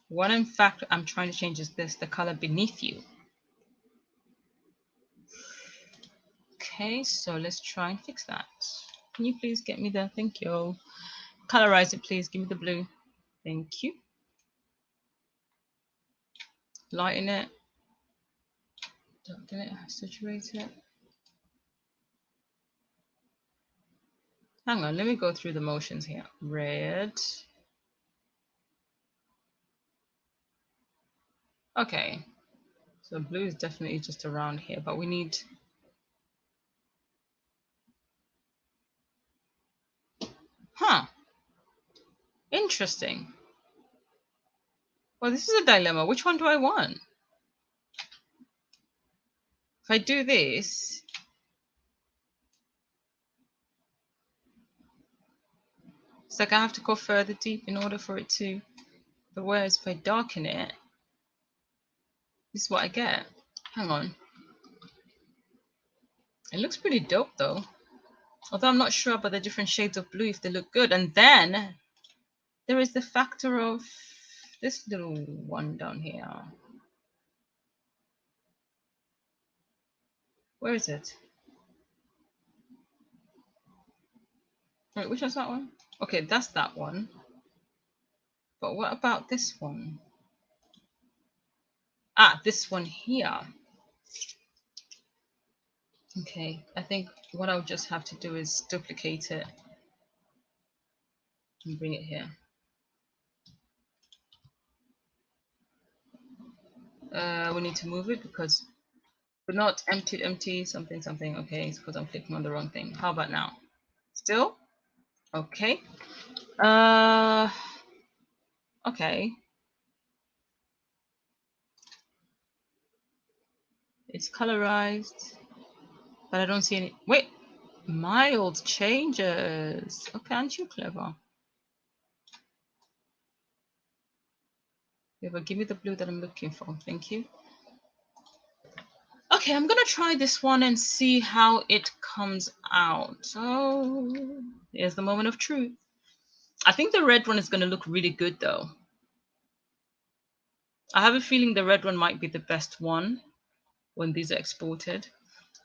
What in fact I'm trying to change is the color beneath you. Okay, so let's try and fix that. Can you please get me the, thank you. Colorize it, please. Give me the blue. Thank you. Lighten it. Darken it, saturate it. Hang on, let me go through the motions here. Red. Okay, so blue is definitely just around here, but we need, interesting. Well, this is a dilemma. Which one do I want? If I do this, it's like I have to go further deep in order for it to, but whereas if I darken it, this is what I get. Hang on. It looks pretty dope though. Although I'm not sure about the different shades of blue if they look good. And then there is the factor of this little one down here. Where is it? Wait, which one's that one? Okay, that's that one. But what about this one? Ah, this one here. Okay, I think what I'll just have to do is duplicate it and bring it here. We need to move it because we're not empty, something. Okay, it's because I'm clicking on the wrong thing. How about now? Still? Okay. Okay. It's colorized, but I don't see any. Wait, mild changes. Okay, aren't you clever? Yeah, but give me the blue that I'm looking for. Thank you. Okay, I'm gonna try this one and see how it comes out. So here's the moment of truth. I think the red one is going to look really good though. I have a feeling the red one might be the best one when these are exported.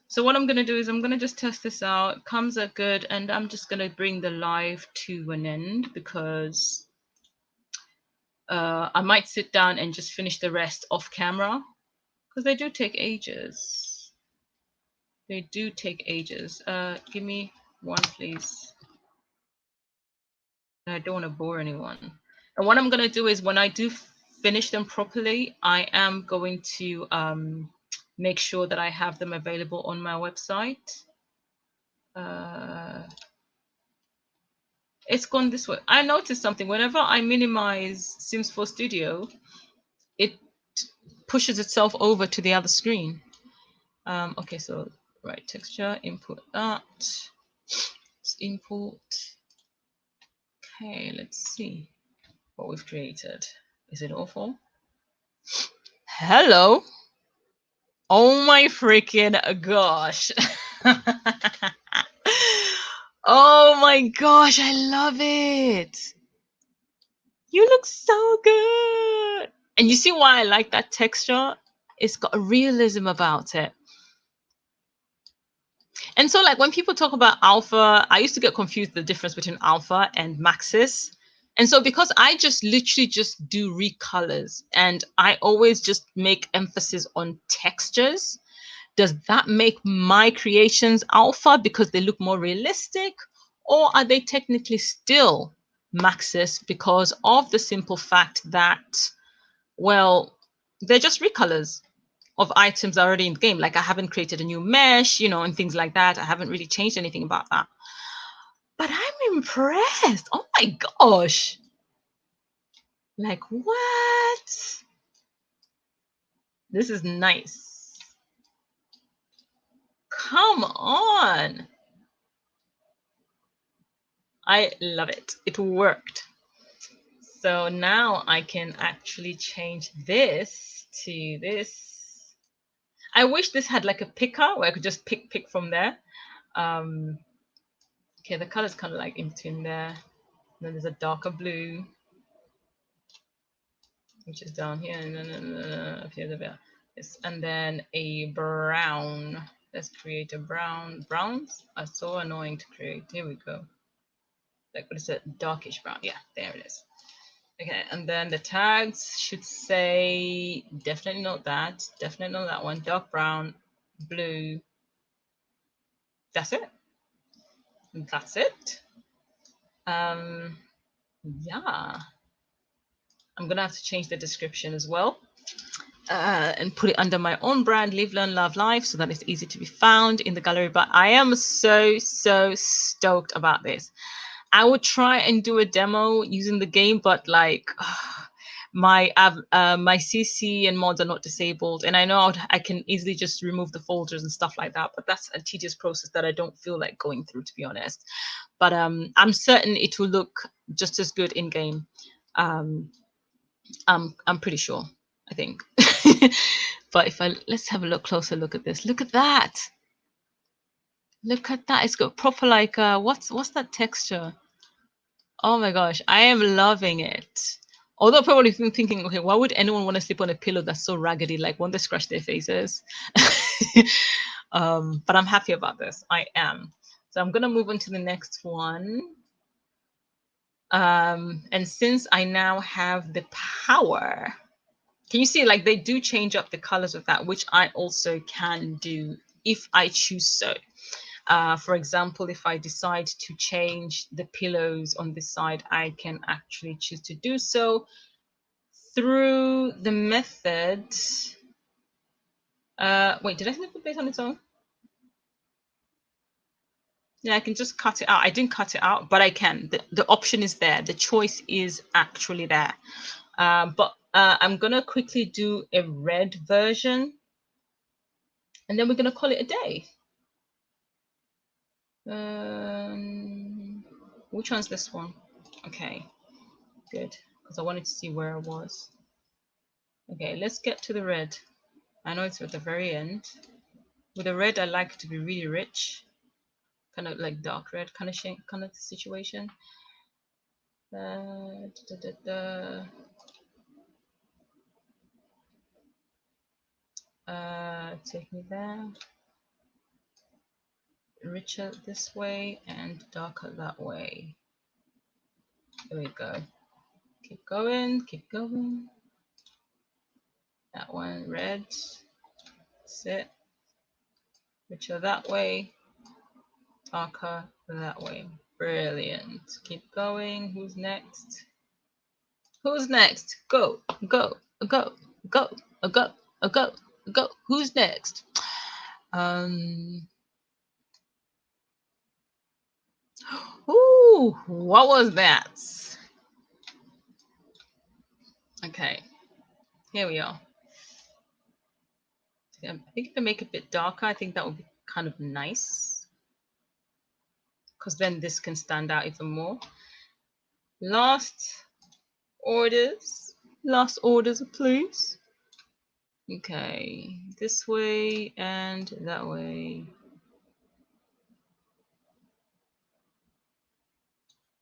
So what I'm going to do is I'm going to just test this out. Comes out good, and I'm just going to bring the live to an end because I might sit down and just finish the rest off camera because they do take ages. They do take ages. Give me one, please. I don't want to bore anyone. And what I'm going to do is when I do finish them properly, I am going to make sure that I have them available on my website. It's gone this way. I noticed something. Whenever I minimize Sims 4 Studio, it pushes itself over to the other screen. Okay, so right texture, input that. Let's import. Okay, let's see what we've created. Is it awful? Hello. Oh my freaking gosh. Oh my gosh, I love it. You look so good. And you see why I like that texture? It's got a realism about it. And so, like, when people talk about alpha, I used to get confused the difference between alpha and maxis. And so, because I just literally just do recolors and I always just make emphasis on textures, does that make my creations alpha because they look more realistic? Or are they technically still maxis because of the simple fact that, well, they're just recolors of items already in the game? Like I haven't created a new mesh, and things like that. I haven't really changed anything about that. But I'm impressed. Oh my gosh. Like, what? This is nice. Come on. I love it. It worked. So now I can actually change this to this. I wish this had like a picker where I could just pick from there. Okay, the color's kind of like in between there. And then there's a darker blue, which is down here, and then up here, yes, and then a brown. Let's create a brown. Browns are so annoying to create. Here we go. Like, what is it? Darkish brown. Yeah, there it is. Okay, and then the tags should say definitely not that. Definitely not that one. Dark brown, blue. That's it. That's it. Yeah. I'm gonna have to change the description as well. And put it under my own brand, Live, Learn, Love, Life, so that it's easy to be found in the gallery. But I am so stoked about this. I would try and do a demo using the game, but like my CC and mods are not disabled, and I know I can easily just remove the folders and stuff like that. But that's a tedious process that I don't feel like going through, to be honest. But I'm certain it will look just as good in game. I'm pretty sure. I think. But let's have a closer look at this. Look at that. Look at that. It's got proper like what's that texture? Oh my gosh, I am loving it. Although probably thinking, okay, why would anyone want to sleep on a pillow that's so raggedy? Like, won't they scratch their faces? But I'm happy about this. I am. So I'm gonna move on to the next one. And since I now have the power, can you see like they do change up the colors of that, which I also can do if I choose so. For example, if I decide to change the pillows on this side, I can actually choose to do so through the method. Wait, did I flip the base on its own? Yeah, I can just cut it out. I didn't cut it out, but I can. The option is there. The choice is actually there. But I'm going to quickly do a red version, and then we're going to call it a day. Which one's this one? Okay, good, because I wanted to see where I was. Okay, let's get to the red. I know it's at the very end. With the red, I like it to be really rich, kind of like dark red kind of situation. Da, da, da. Take me there. Richer this way and darker that way. There we go. Keep going, keep going. That one red. That's it. Richer that way, darker that way. Brilliant. Keep going. Who's next? Who's next? Go, go, go, go, go, go, go. Who's next? Ooh, what was that? Okay, here we are. I think if I make it a bit darker, I think that would be kind of nice. Because then this can stand out even more. Last orders. Last orders, please. Okay, this way and that way.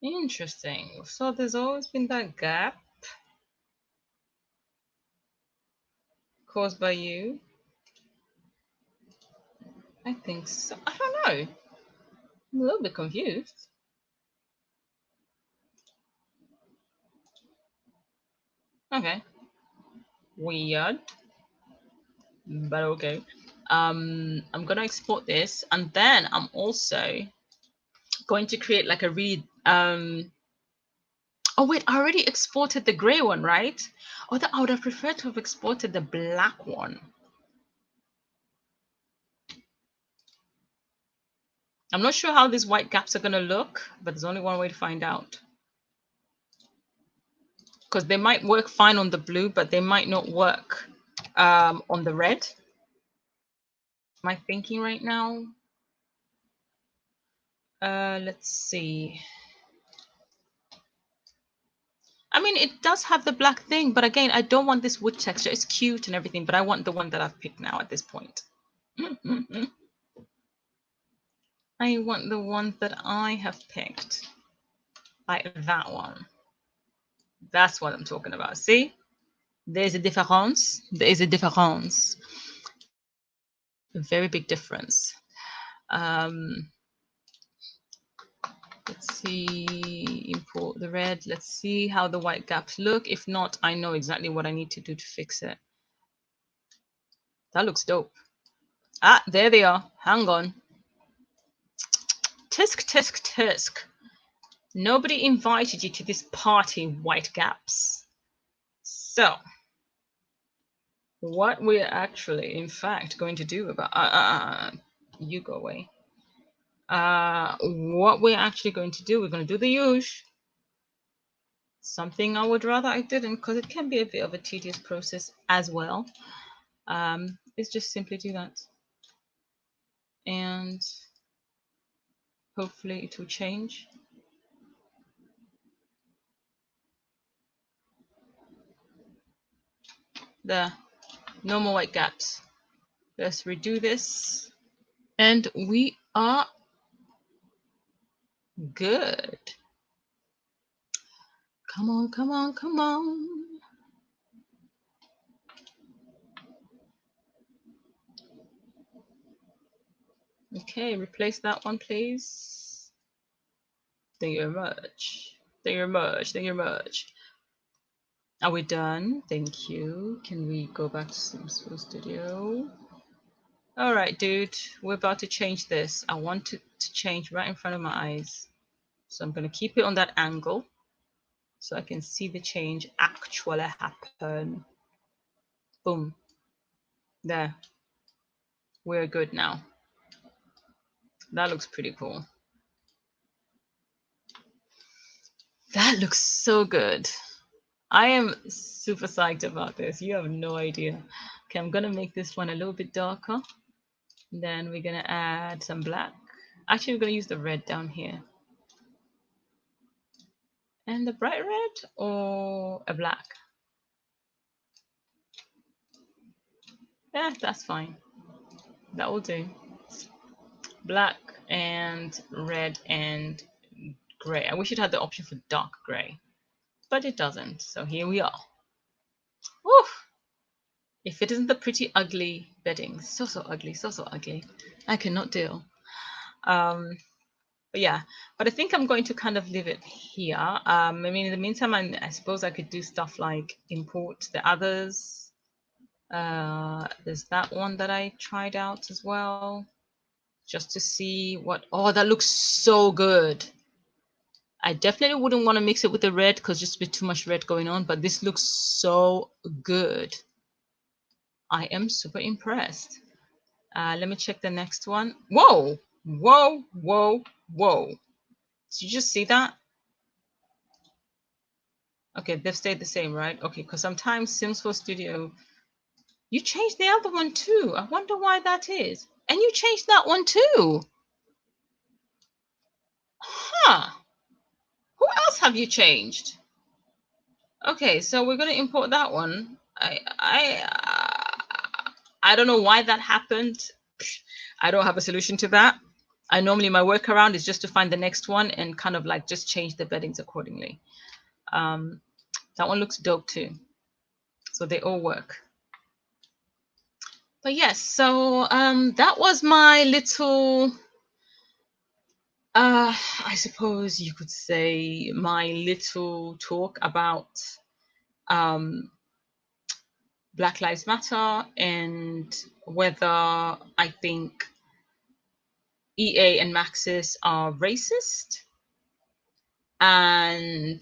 Interesting. So there's always been that gap caused by you. I think so. I don't know. I'm a little bit confused. Okay. Weird. But okay. I'm gonna export this, and then I'm also going to create like a read. Oh wait, I already exported the gray one, right? Oh, I would have preferred to have exported the black one. I'm not sure how these white gaps are gonna look, but there's only one way to find out. Because they might work fine on the blue, but they might not work on the red. Am I thinking right now? Let's see. I mean, it does have the black thing, but again, I don't want this wood texture. It's cute and everything, but I want the one that I've picked now at this point. I want the one that I have picked. Like that one. That's what I'm talking about. See? There's a difference. There is a difference. A very big difference. Let's see, import the red. Let's see how the white gaps look. If not, I know exactly what I need to do to fix it. That looks dope. Ah, there they are. Hang on. Tisk, tisk, tisk. Nobody invited you to this party, white gaps. So, what we're actually, in fact, going to do about... you go away. What we're actually going to do, we're going to do the usual. Something I would rather I didn't, because it can be a bit of a tedious process as well. Is just simply do that. And hopefully it will change. There, no more white gaps. Let's redo this. And we are good. Come on, come on, come on. Okay, replace that one, please. Thank you very much. Thank you very much. Thank you very much. Are we done? Thank you. Can we go back to Sims Studio? All right, dude. We're about to change this. I want it to change right in front of my eyes. So I'm going to keep it on that angle so I can see the change actually happen. Boom. There. We're good now. That looks pretty cool. That looks so good. I am super psyched about this. You have no idea. Okay, I'm gonna make this one a little bit darker. Then we're gonna add some black. Actually, we're gonna use the red down here. And the bright red or a black? Yeah, that's fine. That will do. Black and red and gray. I wish it had the option for dark gray, but it doesn't. So here we are. Woof. If it isn't the pretty ugly bedding, so ugly, so ugly. I cannot deal. But yeah, but I think I'm going to kind of leave it here. I mean, in the meantime, I suppose I could do stuff like import the others. There's that one that I tried out as well, just to see what. Oh, that looks so good. I definitely wouldn't want to mix it with the red because just a bit too much red going on, but this looks so good. I am super impressed. Let me check the next one. Whoa, whoa, whoa, whoa. Did you just see that? Okay, they've stayed the same, right? Okay, because sometimes Sims 4 Studio, you changed the other one too. I wonder why that is. And you changed that one too. Huh. Who else have you changed? Okay, so we're going to import that one. I don't know why that happened. I don't have a solution to that. I normally, my workaround is just to find the next one and kind of like just change the beddings accordingly. That one looks dope too. So they all work. But yes, so that was my little, I suppose you could say, my little talk about Black Lives Matter and whether I think EA and Maxis are racist. And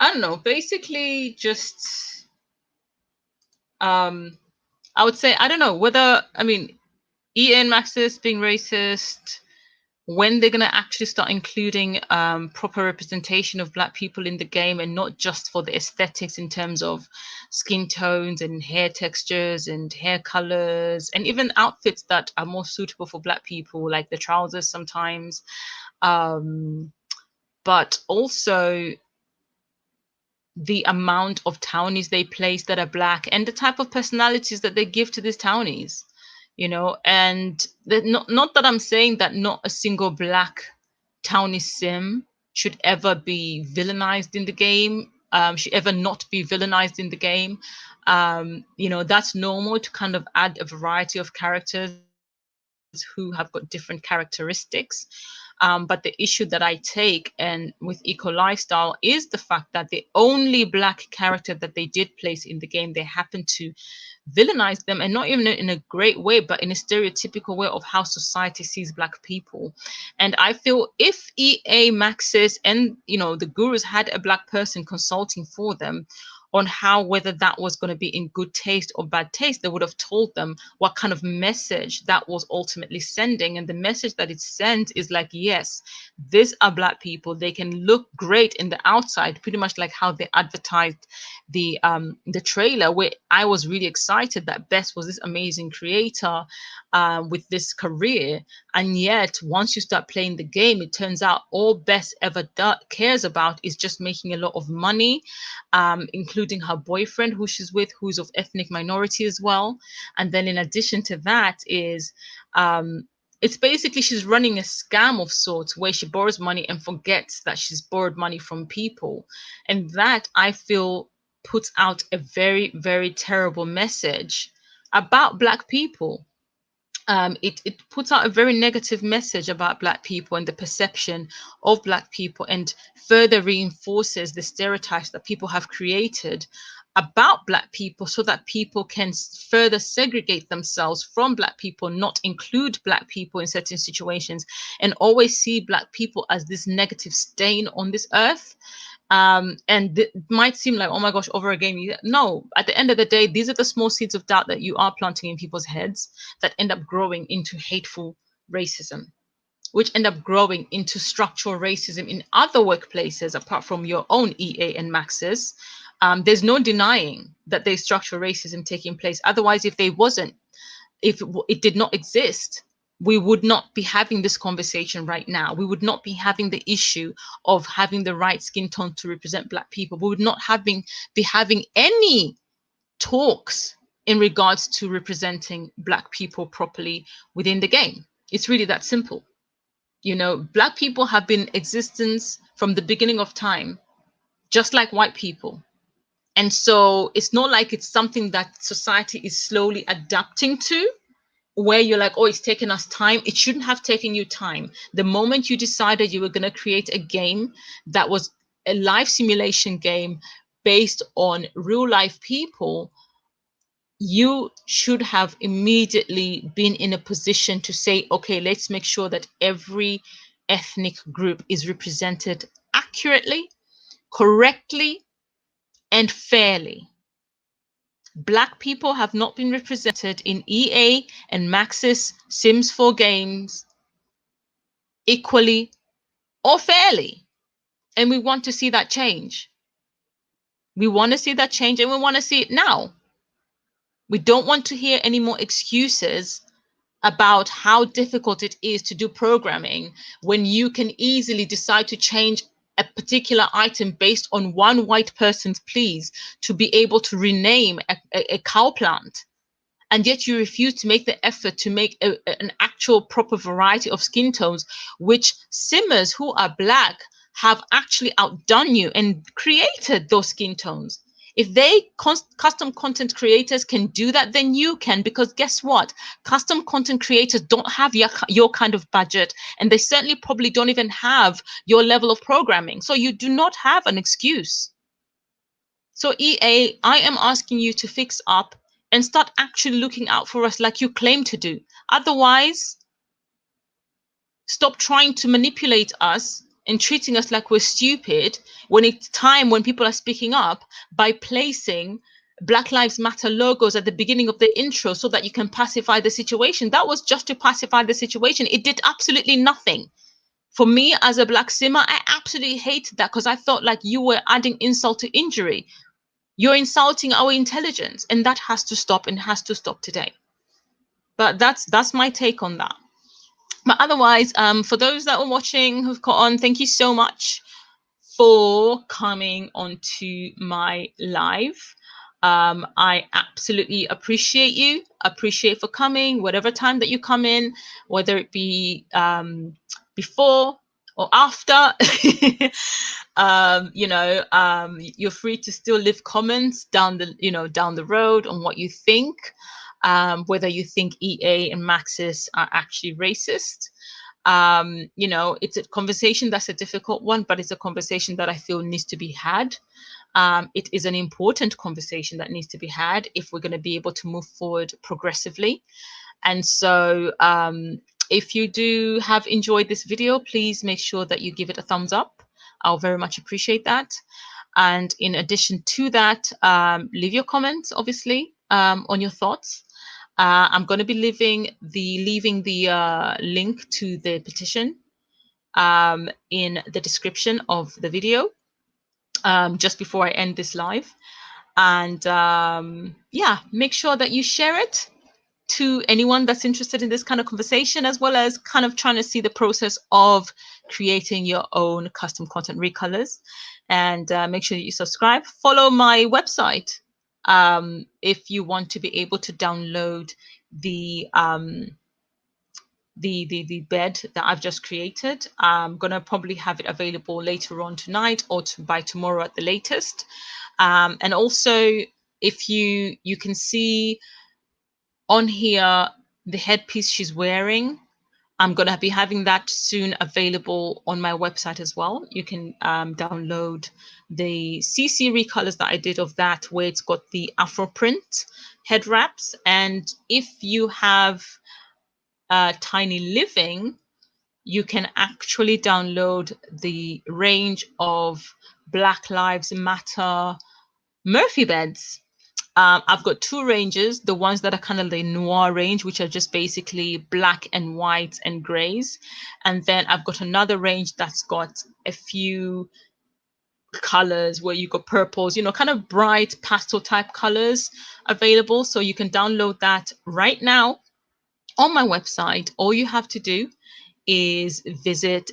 I don't know, basically just I would say, I don't know whether, I mean, EA and Maxis being racist, when they're going to actually start including proper representation of Black people in the game, and not just for the aesthetics in terms of skin tones and hair textures and hair colors, and even outfits that are more suitable for Black people, like the trousers sometimes. But also the amount of townies they place that are Black and the type of personalities that they give to these townies, you know. And not that I'm saying that not a single Black townie sim should ever be villainized in the game, should ever not be villainized in the game. You know, that's normal to kind of add a variety of characters who have got different characteristics. But the issue that I take and with Eco Lifestyle is the fact that the only Black character that they did place in the game, they happen to villainize them, and not even in a great way, but in a stereotypical way of how society sees Black people. And I feel if EA, Maxis, and you know the gurus had a Black person consulting for them on how, whether that was going to be in good taste or bad taste, they would have told them what kind of message that was ultimately sending. And the message that it sends is like, yes, these are Black people, they can look great in the outside, pretty much like how they advertised the trailer, where I was really excited that Bess was this amazing creator with this career. And yet once you start playing the game, it turns out all Bess ever cares about is just making a lot of money, including her boyfriend who she's with, who's of ethnic minority as well. And then in addition to that is it's basically she's running a scam of sorts where she borrows money and forgets that she's borrowed money from people. And that, I feel, puts out a very, very terrible message about Black people. It puts out a very negative message about Black people and the perception of Black people, and further reinforces the stereotypes that people have created about Black people, so that people can further segregate themselves from Black people, not include Black people in certain situations, and always see Black people as this negative stain on this earth. And it might seem like, oh my gosh, over again. No, at the end of the day, these are the small seeds of doubt that you are planting in people's heads that end up growing into hateful racism, which end up growing into structural racism in other workplaces apart from your own EA and Maxis. There's no denying that there's structural racism taking place. Otherwise, if they wasn't, if it did not exist, we would not be having this conversation right now. We would not be having the issue of having the right skin tone to represent Black people. We would not be having any talks in regards to representing Black people properly within the game. It's really that simple. You know, Black people have been in existence from the beginning of time, just like white people. And so it's not like it's something that society is slowly adapting to, where you're like, oh, it's taken us time. It shouldn't have taken you time. The moment you decided you were going to create a game that was a live simulation game based on real life people, you should have immediately been in a position to say, okay, let's make sure that every ethnic group is represented accurately, correctly, and fairly. Black people have not been represented in EA and Maxis Sims 4 games equally or fairly. And we want to see that change. We want to see that change, and we want to see it now. We don't want to hear any more excuses about how difficult it is to do programming when you can easily decide to change a particular item based on one white person's pleas to be able to rename a cow plant. And yet you refuse to make the effort to make an actual proper variety of skin tones, which simmers who are Black have actually outdone you and created those skin tones. If they custom content creators can do that, then you can, because guess what? Custom content creators don't have your kind of budget, and they certainly probably don't even have your level of programming. So you do not have an excuse. So EA, I am asking you to fix up and start actually looking out for us like you claim to do. Otherwise, stop trying to manipulate us and treating us like we're stupid when it's time when people are speaking up by placing Black Lives Matter logos at the beginning of the intro so that you can pacify the situation. That was just to pacify the situation. It did absolutely nothing. For me as a Black simmer, I absolutely hated that because I felt like you were adding insult to injury. You're insulting our intelligence, and that has to stop, and has to stop today. But that's my take on that. But otherwise, for those that are watching who've got on, thank you so much for coming onto my live. I absolutely appreciate you. Appreciate for coming, whatever time that you come in, whether it be before or after. You're free to still leave comments down the road on what you think, whether you think EA and Maxis are actually racist. It's a conversation that's a difficult one, but it's a conversation that I feel needs to be had. It is an important conversation that needs to be had if we're going to be able to move forward progressively. And so if you do have enjoyed this video, please make sure that you give it a thumbs up. I'll very much appreciate that. And in addition to that, leave your comments, obviously, on your thoughts. I'm going to be leaving the link to the petition in the description of the video just before I end this live. And yeah, make sure that you share it to anyone that's interested in this kind of conversation, as well as kind of trying to see the process of creating your own custom content recolors. And make sure that you subscribe. Follow my website if you want to be able to download the bed that I've just created. I'm gonna probably have it available later on tonight or by tomorrow at the latest. And also, if you can see on here the headpiece she's wearing, I'm going to be having that soon available on my website as well. You can download the CC recolors that I did of that, where it's got the Afro print head wraps. And if you have Tiny Living, you can actually download the range of Black Lives Matter Murphy beds. I've got two ranges, the ones that are kind of the noir range, which are just basically black and white and grays. And then I've got another range that's got a few colors where you got purples, kind of bright pastel type colors available. So you can download that right now on my website. All you have to do is visit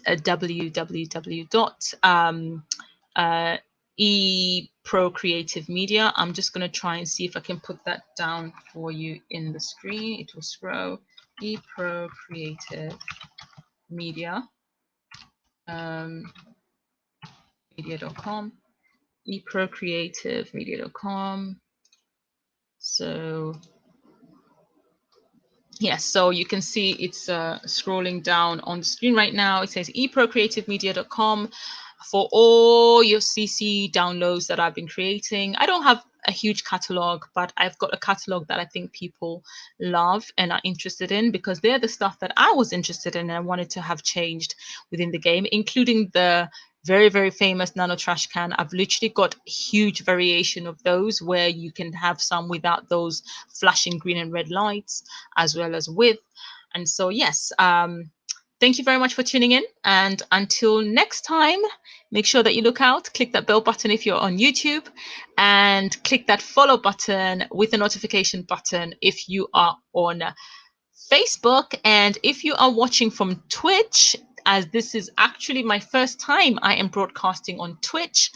EPCreativeMedia. I'm just going to try and see if I can put that down for you in the screen. It will scroll. EPCreativeMedia. media.com, EPCreativeMedia.com. So yes, so you can see it's scrolling down on the screen right now. It says EPCreativeMedia.com for all your CC downloads that I've been creating. I don't have a huge catalog, but I've got a catalog that I think people love and are interested in, because they're the stuff that I was interested in and I wanted to have changed within the game, including the very, very famous nano trash can. I've literally got huge variation of those where you can have some without those flashing green and red lights, as well as with. And so, yes, thank you very much for tuning in. And until next time, make sure that you look out, click that bell button if you're on YouTube, and click that follow button with the notification button if you are on Facebook. And if you are watching from Twitch, as this is actually my first time I am broadcasting on Twitch,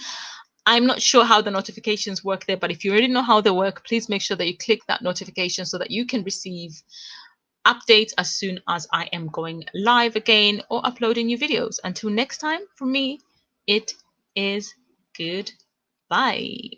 I'm not sure how the notifications work there, but if you already know how they work, please make sure that you click that notification so that you can receive updates as soon as I am going live again or uploading new videos. Until next time, from me, it is goodbye.